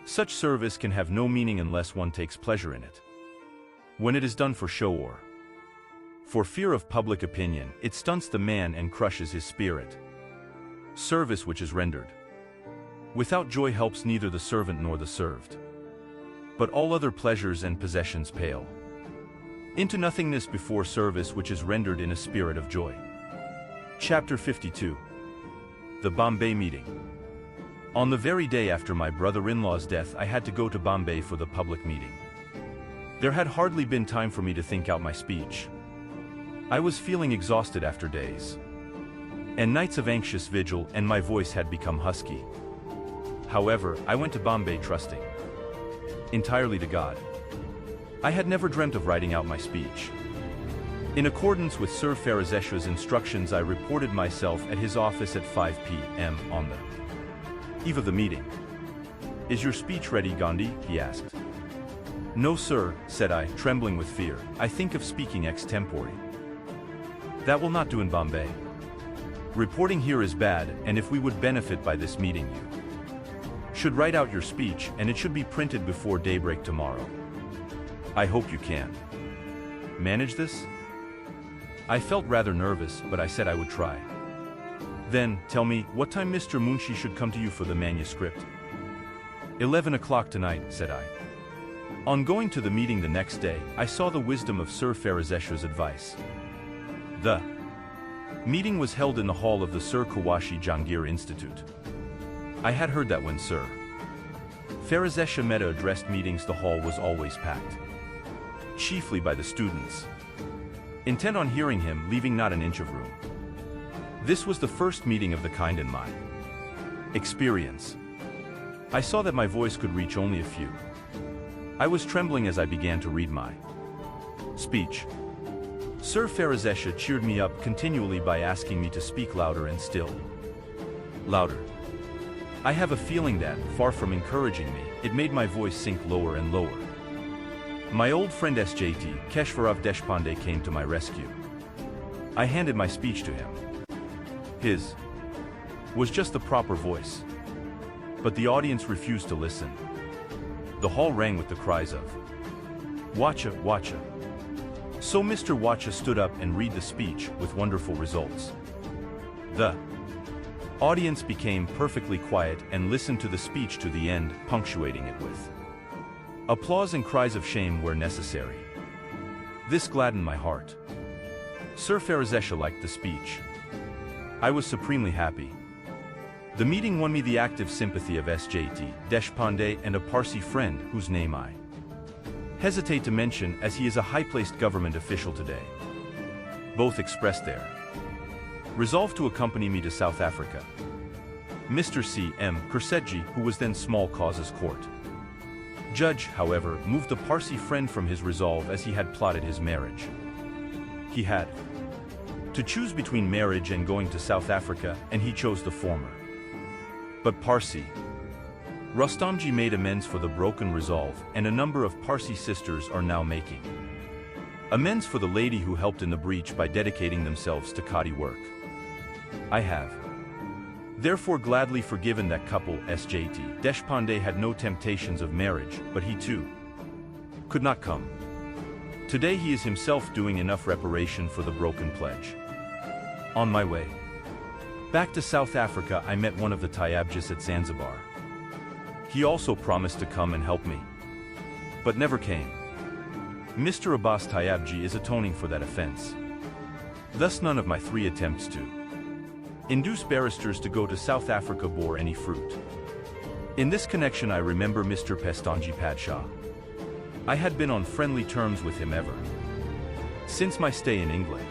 S1: Such service can have no meaning unless one takes pleasure in it. When it is done for show or for fear of public opinion, it stunts the man and crushes his spirit. Service which is rendered without joy helps neither the servant nor the served, but all other pleasures and possessions pale into nothingness before service which is rendered in a spirit of joy. Chapter 52. The Bombay Meeting. On the very day after my brother-in-law's death I had to go to Bombay for the public meeting. There had hardly been time for me to think out my speech. I was feeling exhausted after days and nights of anxious vigil, and my voice had become husky. However, I went to Bombay trusting entirely to God. I had never dreamt of writing out my speech. In accordance with Sir Pharazesha's instructions, I reported myself at his office at 5 p.m. on the eve of the meeting. "Is your speech ready, Gandhi?" he asked. "No, sir," said I, trembling with fear. "I think of speaking extempore." "That will not do in Bombay. Reporting here is bad, and if we would benefit by this meeting, you should write out your speech, and it should be printed before daybreak tomorrow. I hope you can manage this." I felt rather nervous, but I said I would try. "Then, tell me, what time Mr. Munshi should come to you for the manuscript?" 11 o'clock tonight," said I. On going to the meeting the next day, I saw the wisdom of Sir Pharazesha's advice. The meeting was held in the hall of the Sir Kawashi Jangir Institute. I had heard that when Sir Pharazesha Mehta addressed meetings, the hall was always packed, chiefly by the students, intent on hearing him, leaving not an inch of room. This was the first meeting of the kind in my experience. I saw that my voice could reach only a few. I was trembling as I began to read my speech. Sir Pharazesha cheered me up continually by asking me to speak louder and still louder. I have a feeling that, far from encouraging me, it made my voice sink lower and lower. My old friend SJT, Keshvarav Deshpande, came to my rescue. I handed my speech to him. His was just the proper voice. But the audience refused to listen. The hall rang with the cries of, "Wacha, Wacha." So Mr. Wacha stood up and read the speech with wonderful results. The audience became perfectly quiet and listened to the speech to the end, punctuating it with applause and cries of shame where necessary. This gladdened my heart. Sir Farazesha liked the speech. I was supremely happy. The meeting won me the active sympathy of SJT Deshpande and a Parsi friend whose name I hesitate to mention as he is a high-placed government official today. Both expressed their resolve to accompany me to South Africa. Mr. C.M. Kursetji, who was then Small Causes Court judge, however, moved the Parsi friend from his resolve as he had plotted his marriage. He had to choose between marriage and going to South Africa, and he chose the former. But Parsi Rustamji made amends for the broken resolve, and a number of Parsi sisters are now making amends for the lady who helped in the breach by dedicating themselves to Khadi work. I have therefore gladly forgiven that couple. SJT Deshpande had no temptations of marriage, but he too could not come. Today he is himself doing enough reparation for the broken pledge. On my way back to South Africa, I met one of the Tayabjis at Zanzibar. He also promised to come and help me, but never came. Mr. Abbas Tayabji is atoning for that offense. Thus none of my 3 attempts to induce barristers to go to South Africa bore any fruit. In this connection I remember Mr. Pestanji Padshaw. I had been on friendly terms with him ever since my stay in England.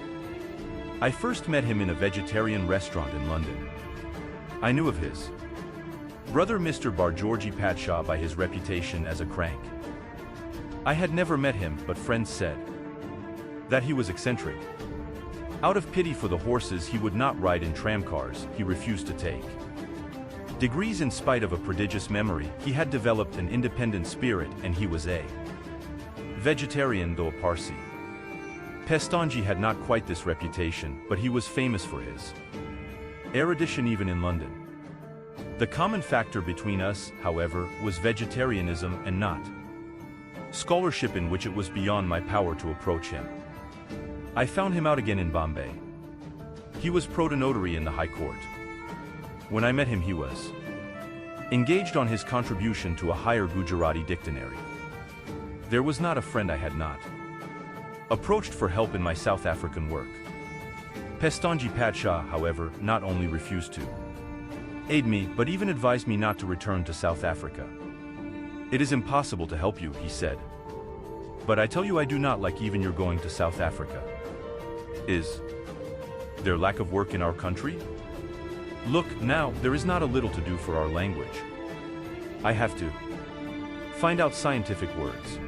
S1: I first met him in a vegetarian restaurant in London. I knew of his brother Mr. Bargeorgi Padshaw by his reputation as a crank. I had never met him, but friends said that he was eccentric. Out of pity for the horses he would not ride in tramcars, he refused to take degrees. In spite of a prodigious memory, he had developed an independent spirit, and he was a vegetarian though a Parsi. Pestanji had not quite this reputation, but he was famous for his erudition even in London. The common factor between us, however, was vegetarianism and not scholarship, in which it was beyond my power to approach him. I found him out again in Bombay. He was protonotary in the High Court. When I met him he was engaged on his contribution to a higher Gujarati dictionary. There was not a friend I had not approached for help in my South African work. Pestanji Padshaw, however, not only refused to aid me, but even advised me not to return to South Africa. "It is impossible to help you," he said. "But I tell you I do not like even your going to South Africa. Is there lack of work in our country? Look, now, there is not a little to do for our language. I have to find out scientific words.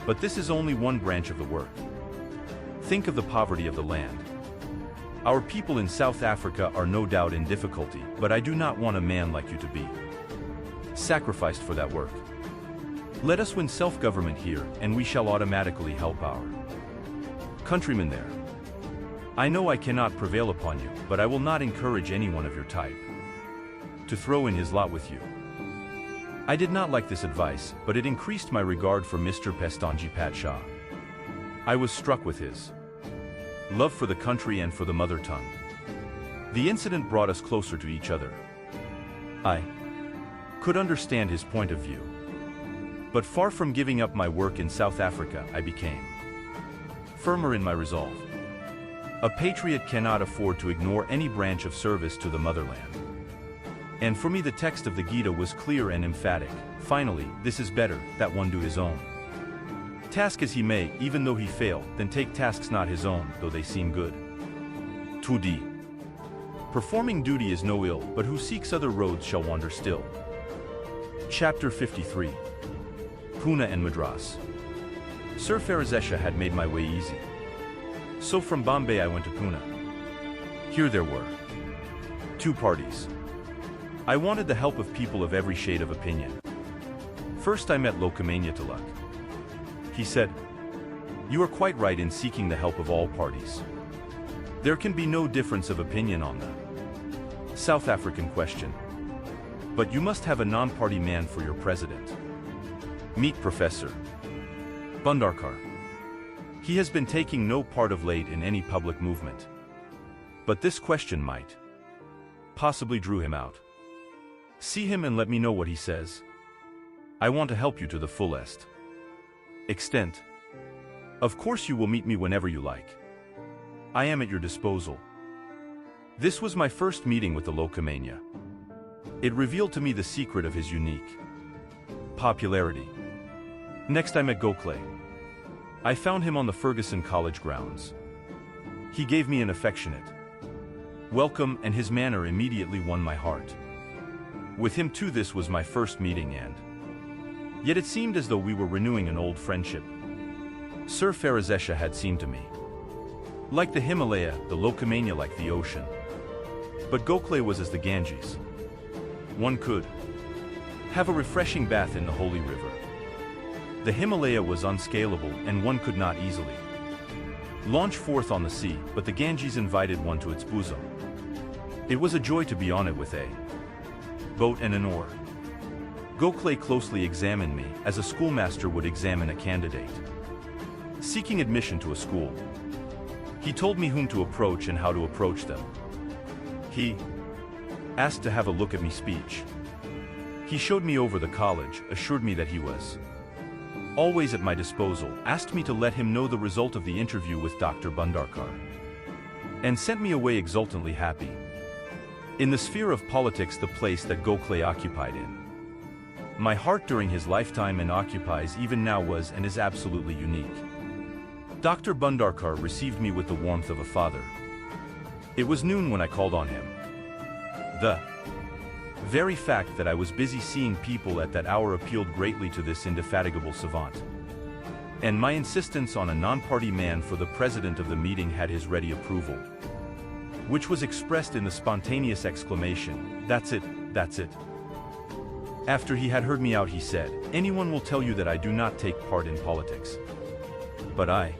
S1: But this is only one branch of the work. Think of the poverty of the land. Our people in South Africa are no doubt in difficulty, but I do not want a man like you to be sacrificed for that work. Let us win self-government here, and we shall automatically help our countrymen there. I know I cannot prevail upon you, but I will not encourage anyone of your type to throw in his lot with you." I did not like this advice, but it increased my regard for Mr. Pestanji Padshaw. I was struck with his love for the country and for the mother tongue. The incident brought us closer to each other. I could understand his point of view. But far from giving up my work in South Africa, I became firmer in my resolve. A patriot cannot afford to ignore any branch of service to the motherland. And for me the text of the Gita was clear and emphatic. Finally, this is better, that one do his own task as he may, even though he fail, than take tasks not his own, though they seem good. 2d. Performing duty is no ill, but who seeks other roads shall wander still. Chapter 53. Pune and Madras. Sir Farazesha had made my way easy. So from Bombay I went to Pune. Here there were 2 parties. I wanted the help of people of every shade of opinion. First I met Lokmanya Tilak. He said, "You are quite right in seeking the help of all parties. There can be no difference of opinion on the South African question. But you must have a non-party man for your president. Meet Professor Bandarkar. He has been taking no part of late in any public movement. But this question might possibly drew him out. See him and let me know what he says. I want to help you to the fullest extent. Of course you will meet me whenever you like. I am at your disposal. This was my first meeting with the Lokmanya. It revealed to me the secret of his unique popularity. Next I met Gokhale. I found him on the Ferguson College grounds. He gave me an affectionate welcome and his manner immediately won my heart. With him too this was my first meeting and yet it seemed as though we were renewing an old friendship. Sir Farazesha had seemed to me like the Himalaya, the Lokmanya like the ocean. But Gokhale was as the Ganges. One could have a refreshing bath in the holy river. The Himalaya was unscalable and one could not easily launch forth on the sea, but the Ganges invited one to its bosom. It was a joy to be on it with a boat and an oar. Gokhale closely examined me, as a schoolmaster would examine a candidate seeking admission to a school. He told me whom to approach and how to approach them. He asked to have a look at me speech. He showed me over the college, assured me that he was always at my disposal, asked me to let him know the result of the interview with Dr. Bandarkar, and sent me away exultantly happy. In the sphere of politics, the place that Gokhale occupied in my heart during his lifetime and occupies even now was and is absolutely unique. Dr. Bandarkar received me with the warmth of a father. It was noon when I called on him. The very fact that I was busy seeing people at that hour appealed greatly to this indefatigable savant. And my insistence on a non-party man for the president of the meeting had his ready approval, which was expressed in the spontaneous exclamation, "That's it, that's it." After he had heard me out he said, "Anyone will tell you that I do not take part in politics. But I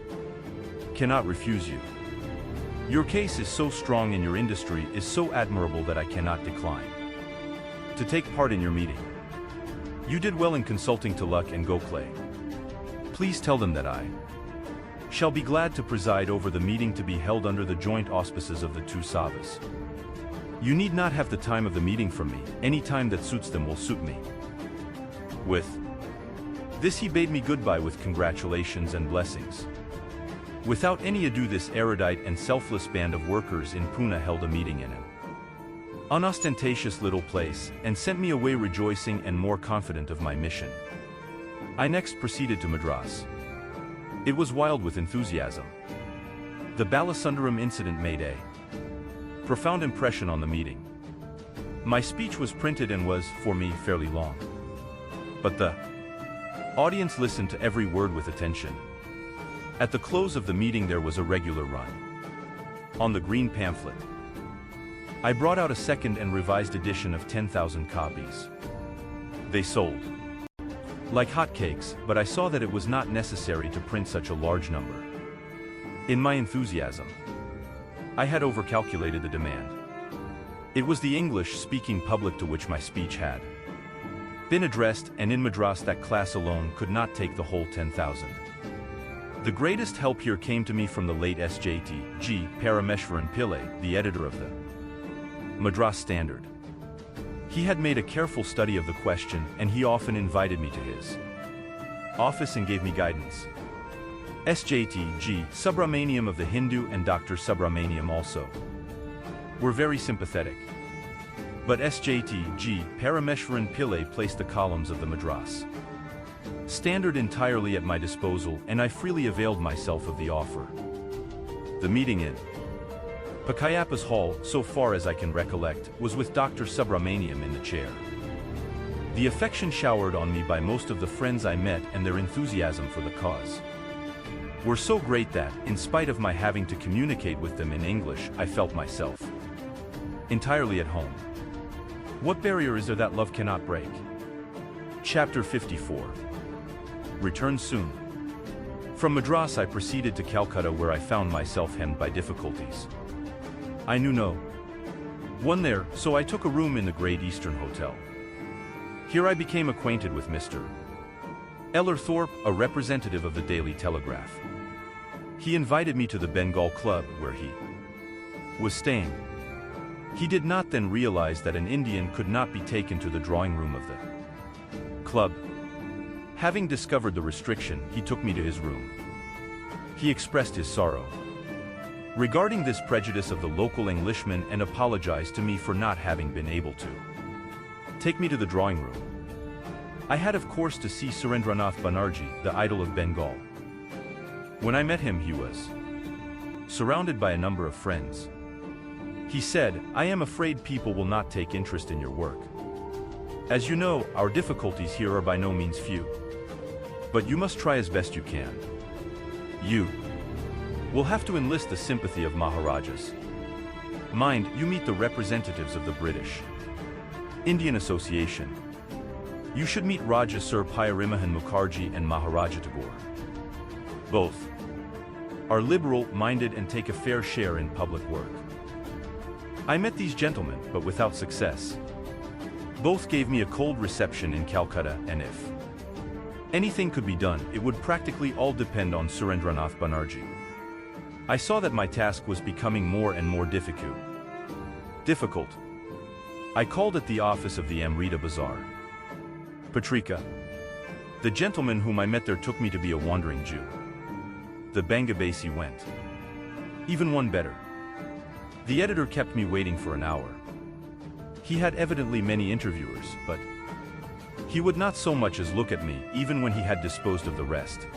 S1: cannot refuse you. Your case is so strong and your industry is so admirable that I cannot decline to take part in your meeting. You did well in consulting Tilak and Gokhale. Please tell them that I shall be glad to preside over the meeting to be held under the joint auspices of the two Sabas. You need not have the time of the meeting from me, any time that suits them will suit me." With this he bade me goodbye with congratulations and blessings. Without any ado this erudite and selfless band of workers in Pune held a meeting in an unostentatious little place, and sent me away rejoicing and more confident of my mission. I next proceeded to Madras. It was wild with enthusiasm. The Balasundaram incident made a profound impression on the meeting. My speech was printed and was, for me, fairly long. But the audience listened to every word with attention. At the close of the meeting there was a regular run on the green pamphlet. I brought out a second and revised edition of 10,000 copies. They sold like hotcakes, but I saw that it was not necessary to print such a large number. In my enthusiasm, I had overcalculated the demand. It was the English-speaking public to which my speech had been addressed, and in Madras that class alone could not take the whole 10,000. The greatest help here came to me from the late S.J.T.G. Parameshwaran Pillai, the editor of the Madras Standard. He had made a careful study of the question, and he often invited me to his office and gave me guidance. S.J.T.G. Subramaniam of the Hindu and Dr. Subramaniam also were very sympathetic. But S.J.T.G. Parameshwaran Pillai placed the columns of the Madras Standard entirely at my disposal, and I freely availed myself of the offer. The meeting in Pakayappa's hall, so far as I can recollect, was with Dr. Subramaniam in the chair. The affection showered on me by most of the friends I met and their enthusiasm for the cause were so great that, in spite of my having to communicate with them in English, I felt myself entirely at home. What barrier is there that love cannot break? Chapter 54. Return soon. From Madras I proceeded to Calcutta, where I found myself hemmed by difficulties. I knew no one there, so I took a room in the Great Eastern Hotel. Here I became acquainted with Mr. Eller Thorpe, a representative of the Daily Telegraph. He invited me to the Bengal Club where he was staying. He did not then realize that an Indian could not be taken to the drawing room of the club. Having discovered the restriction, he took me to his room. He expressed his sorrow regarding this prejudice of the local Englishman and apologized to me for not having been able to take me to the drawing room. I had of course to see Surendranath Banerjee, the idol of Bengal. When I met him, he was surrounded by a number of friends. He said, "I am afraid people will not take interest in your work. As you know, our difficulties here are by no means few. But you must try as best you can. You will have to enlist the sympathy of Maharajas. Mind, you meet the representatives of the British Indian Association. You should meet Raja Sir Pyarimahan Mukherjee and Maharaja Tagore. Both are liberal-minded and take a fair share in public work." I met these gentlemen, but without success. Both gave me a cold reception in Calcutta, and if anything could be done, it would practically all depend on Surendranath Banerjee. I saw that my task was becoming more and more difficult. I called at the office of the Amrita Bazaar Patrika. The gentleman whom I met there took me to be a wandering Jew. The Bangabasi went even one better. The editor kept me waiting for an hour. He had evidently many interviewers, but he would not so much as look at me, even when he had disposed of the rest.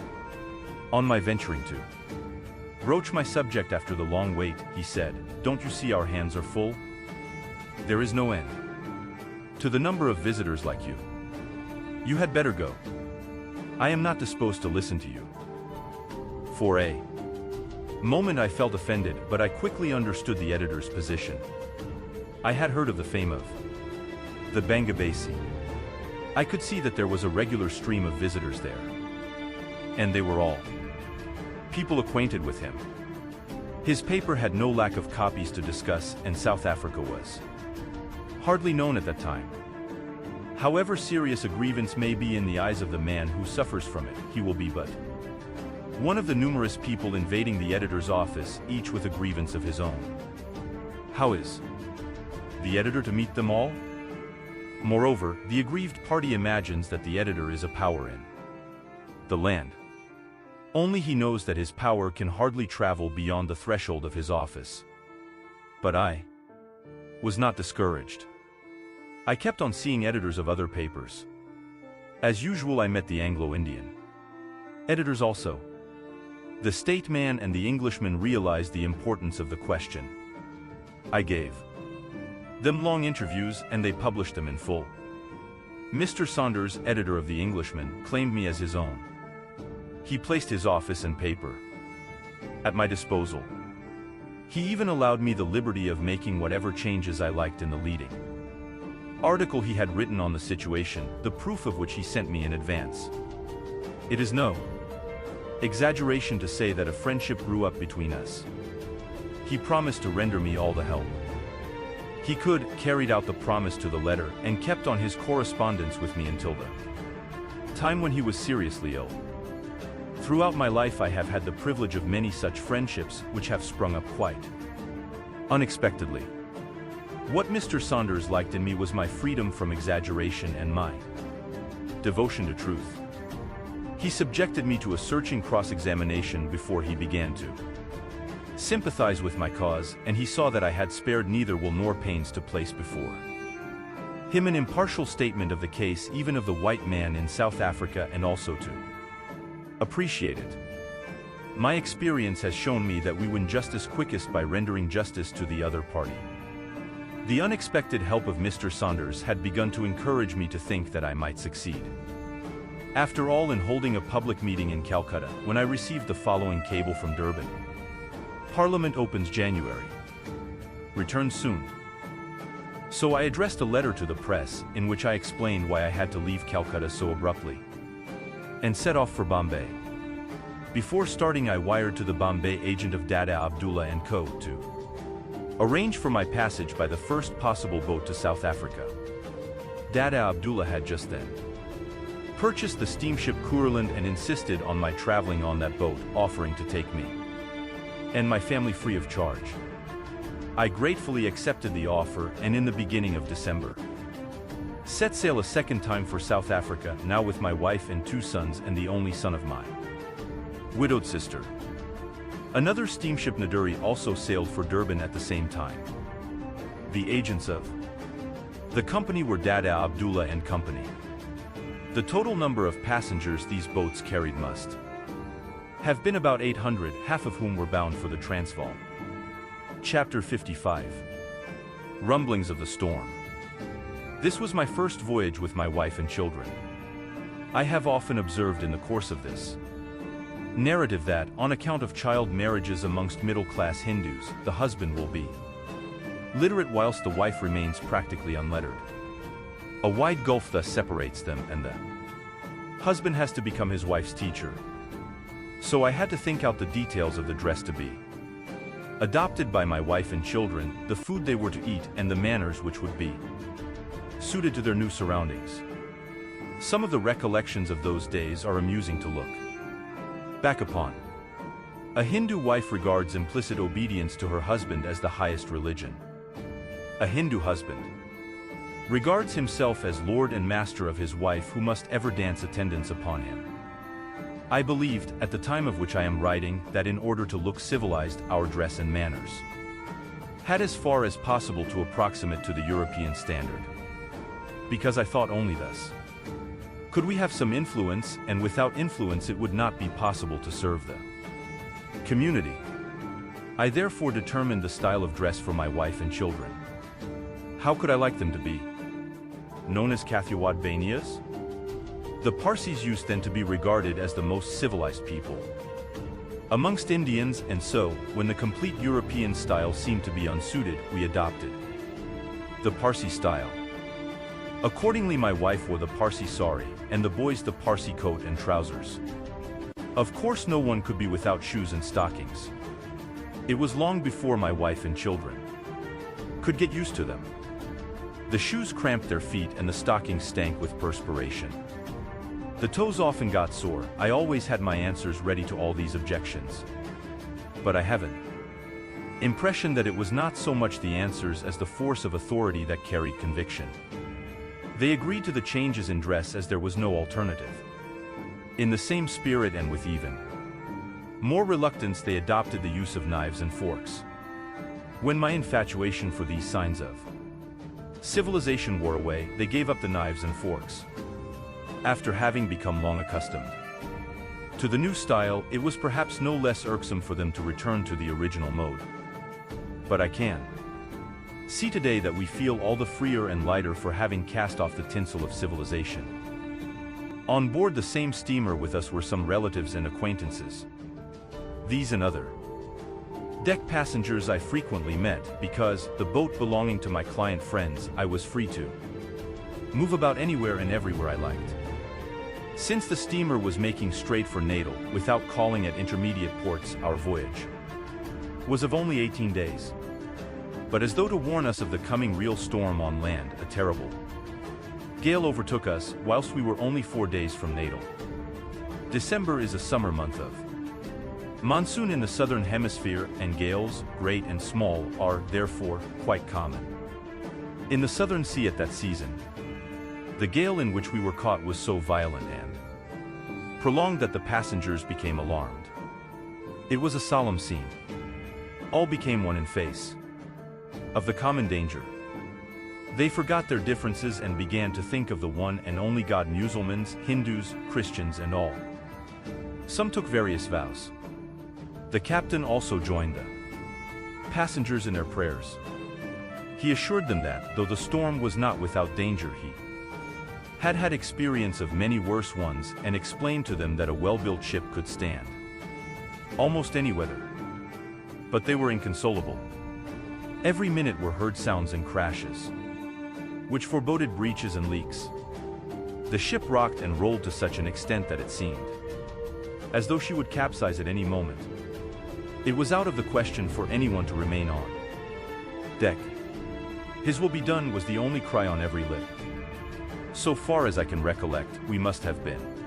S1: On my venturing to broach my subject after the long wait, he said, "Don't you see our hands are full? There is no end to the number of visitors like you. You had better go. I am not disposed to listen to you." For a moment I felt offended, but I quickly understood the editor's position. I had heard of the fame of the Bangabasi. I could see that there was a regular stream of visitors there. And they were all people acquainted with him. His paper had no lack of copies to discuss, and South Africa was hardly known at that time. However serious a grievance may be in the eyes of the man who suffers from it, he will be but one of the numerous people invading the editor's office, each with a grievance of his own. How is the editor to meet them all? Moreover, the aggrieved party imagines that the editor is a power in the land. Only he knows that his power can hardly travel beyond the threshold of his office. But I was not discouraged. I kept on seeing editors of other papers. As usual, I met the Anglo-Indian editors also. The statesman and the Englishman realized the importance of the question. I gave them long interviews, and they published them in full. Mr. Saunders, editor of the Englishman, claimed me as his own. He placed his office and paper at my disposal. He even allowed me the liberty of making whatever changes I liked in the leading article he had written on the situation, the proof of which he sent me in advance. It is no exaggeration to say that a friendship grew up between us. He promised to render me all the help he could, carried out the promise to the letter, and kept on his correspondence with me until the time when he was seriously ill. Throughout my life I have had the privilege of many such friendships, which have sprung up quite unexpectedly. What Mr. Saunders liked in me was my freedom from exaggeration and my devotion to truth. He subjected me to a searching cross-examination before he began to sympathize with my cause, and he saw that I had spared neither will nor pains to place before him an impartial statement of the case, even of the white man in South Africa, and also to appreciate it. My experience has shown me that we win justice quickest by rendering justice to the other party. The unexpected help of Mr. Saunders had begun to encourage me to think that I might succeed. After all, in holding a public meeting in Calcutta, when I received the following cable from Durban: Parliament opens January. Returns soon. So I addressed a letter to the press, in which I explained why I had to leave Calcutta so abruptly, and set off for Bombay. Before starting, I wired to the Bombay agent of Dada Abdullah & Co. to Arrange for my passage by the first possible boat to South Africa. Dada Abdullah had just then purchased the steamship Kurland and insisted on my traveling on that boat, offering to take me and my family free of charge. I gratefully accepted the offer, and in the beginning of December, set sail a second time for South Africa, now with my wife and 2 sons and the only son of my widowed sister. Another steamship Naduri also sailed for Durban at the same time. The agents of the company were Dada Abdullah and Company. The total number of passengers these boats carried must have been about 800, half of whom were bound for the Transvaal. Chapter 55. Rumblings of the Storm. This was my first voyage with my wife and children. I have often observed in the course of this narrative that, on account of child marriages amongst middle-class Hindus, the husband will be literate whilst the wife remains practically unlettered. A wide gulf thus separates them, and the husband has to become his wife's teacher. So I had to think out the details of the dress to be adopted by my wife and children, the food they were to eat, and the manners which would be suited to their new surroundings. Some of the recollections of those days are amusing to look back upon. A Hindu wife regards implicit obedience to her husband as the highest religion. A Hindu husband regards himself as lord and master of his wife, who must ever dance attendance upon him. I believed, at the time of which I am writing, that in order to look civilized, our dress and manners had as far as possible to approximate to the European standard. Because I thought only thus could we have some influence, and without influence it would not be possible to serve the community. I therefore determined the style of dress for my wife and children. How could I like them to be? Known as Kathiawad Banias? The Parsis used then to be regarded as the most civilized people amongst Indians, and so, when the complete European style seemed to be unsuited, we adopted the Parsi style. Accordingly, my wife wore the Parsi sari, and the boys the Parsi coat and trousers. Of course, no one could be without shoes and stockings. It was long before my wife and children could get used to them. The shoes cramped their feet and the stockings stank with perspiration. The toes often got sore. I always had my answers ready to all these objections. But I have an impression that it was not so much the answers as the force of authority that carried conviction. They agreed to the changes in dress as there was no alternative. In the same spirit and with even more reluctance, they adopted the use of knives and forks. When my infatuation for these signs of civilization wore away, they gave up the knives and forks. After having become long accustomed to the new style, it was perhaps no less irksome for them to return to the original mode. But I can see today that we feel all the freer and lighter for having cast off the tinsel of civilization. On board the same steamer with us were some relatives and acquaintances. These and other deck passengers I frequently met, because, the boat belonging to my client friends, I was free to move about anywhere and everywhere I liked. Since the steamer was making straight for Natal, without calling at intermediate ports, our voyage was of only 18 days. But as though to warn us of the coming real storm on land, a terrible gale overtook us, whilst we were only 4 days from Natal. December is a summer month of monsoon in the southern hemisphere, and gales, great and small, are, therefore, quite common in the southern sea at that season. The gale in which we were caught was so violent and prolonged that the passengers became alarmed. It was a solemn scene. All became one in face of the common danger. They forgot their differences and began to think of the one and only God. Musulmans, Hindus, Christians, and all. Some took various vows. The captain also joined the passengers in their prayers. He assured them that, though the storm was not without danger, he had had experience of many worse ones, and explained to them that a well-built ship could stand almost any weather. But they were inconsolable. Every minute were heard sounds and crashes, which foreboded breaches and leaks. The ship rocked and rolled to such an extent that it seemed as though she would capsize at any moment. It was out of the question for anyone to remain on Deck. His will be done was the only cry on every lip. So far as I can recollect, we must have been.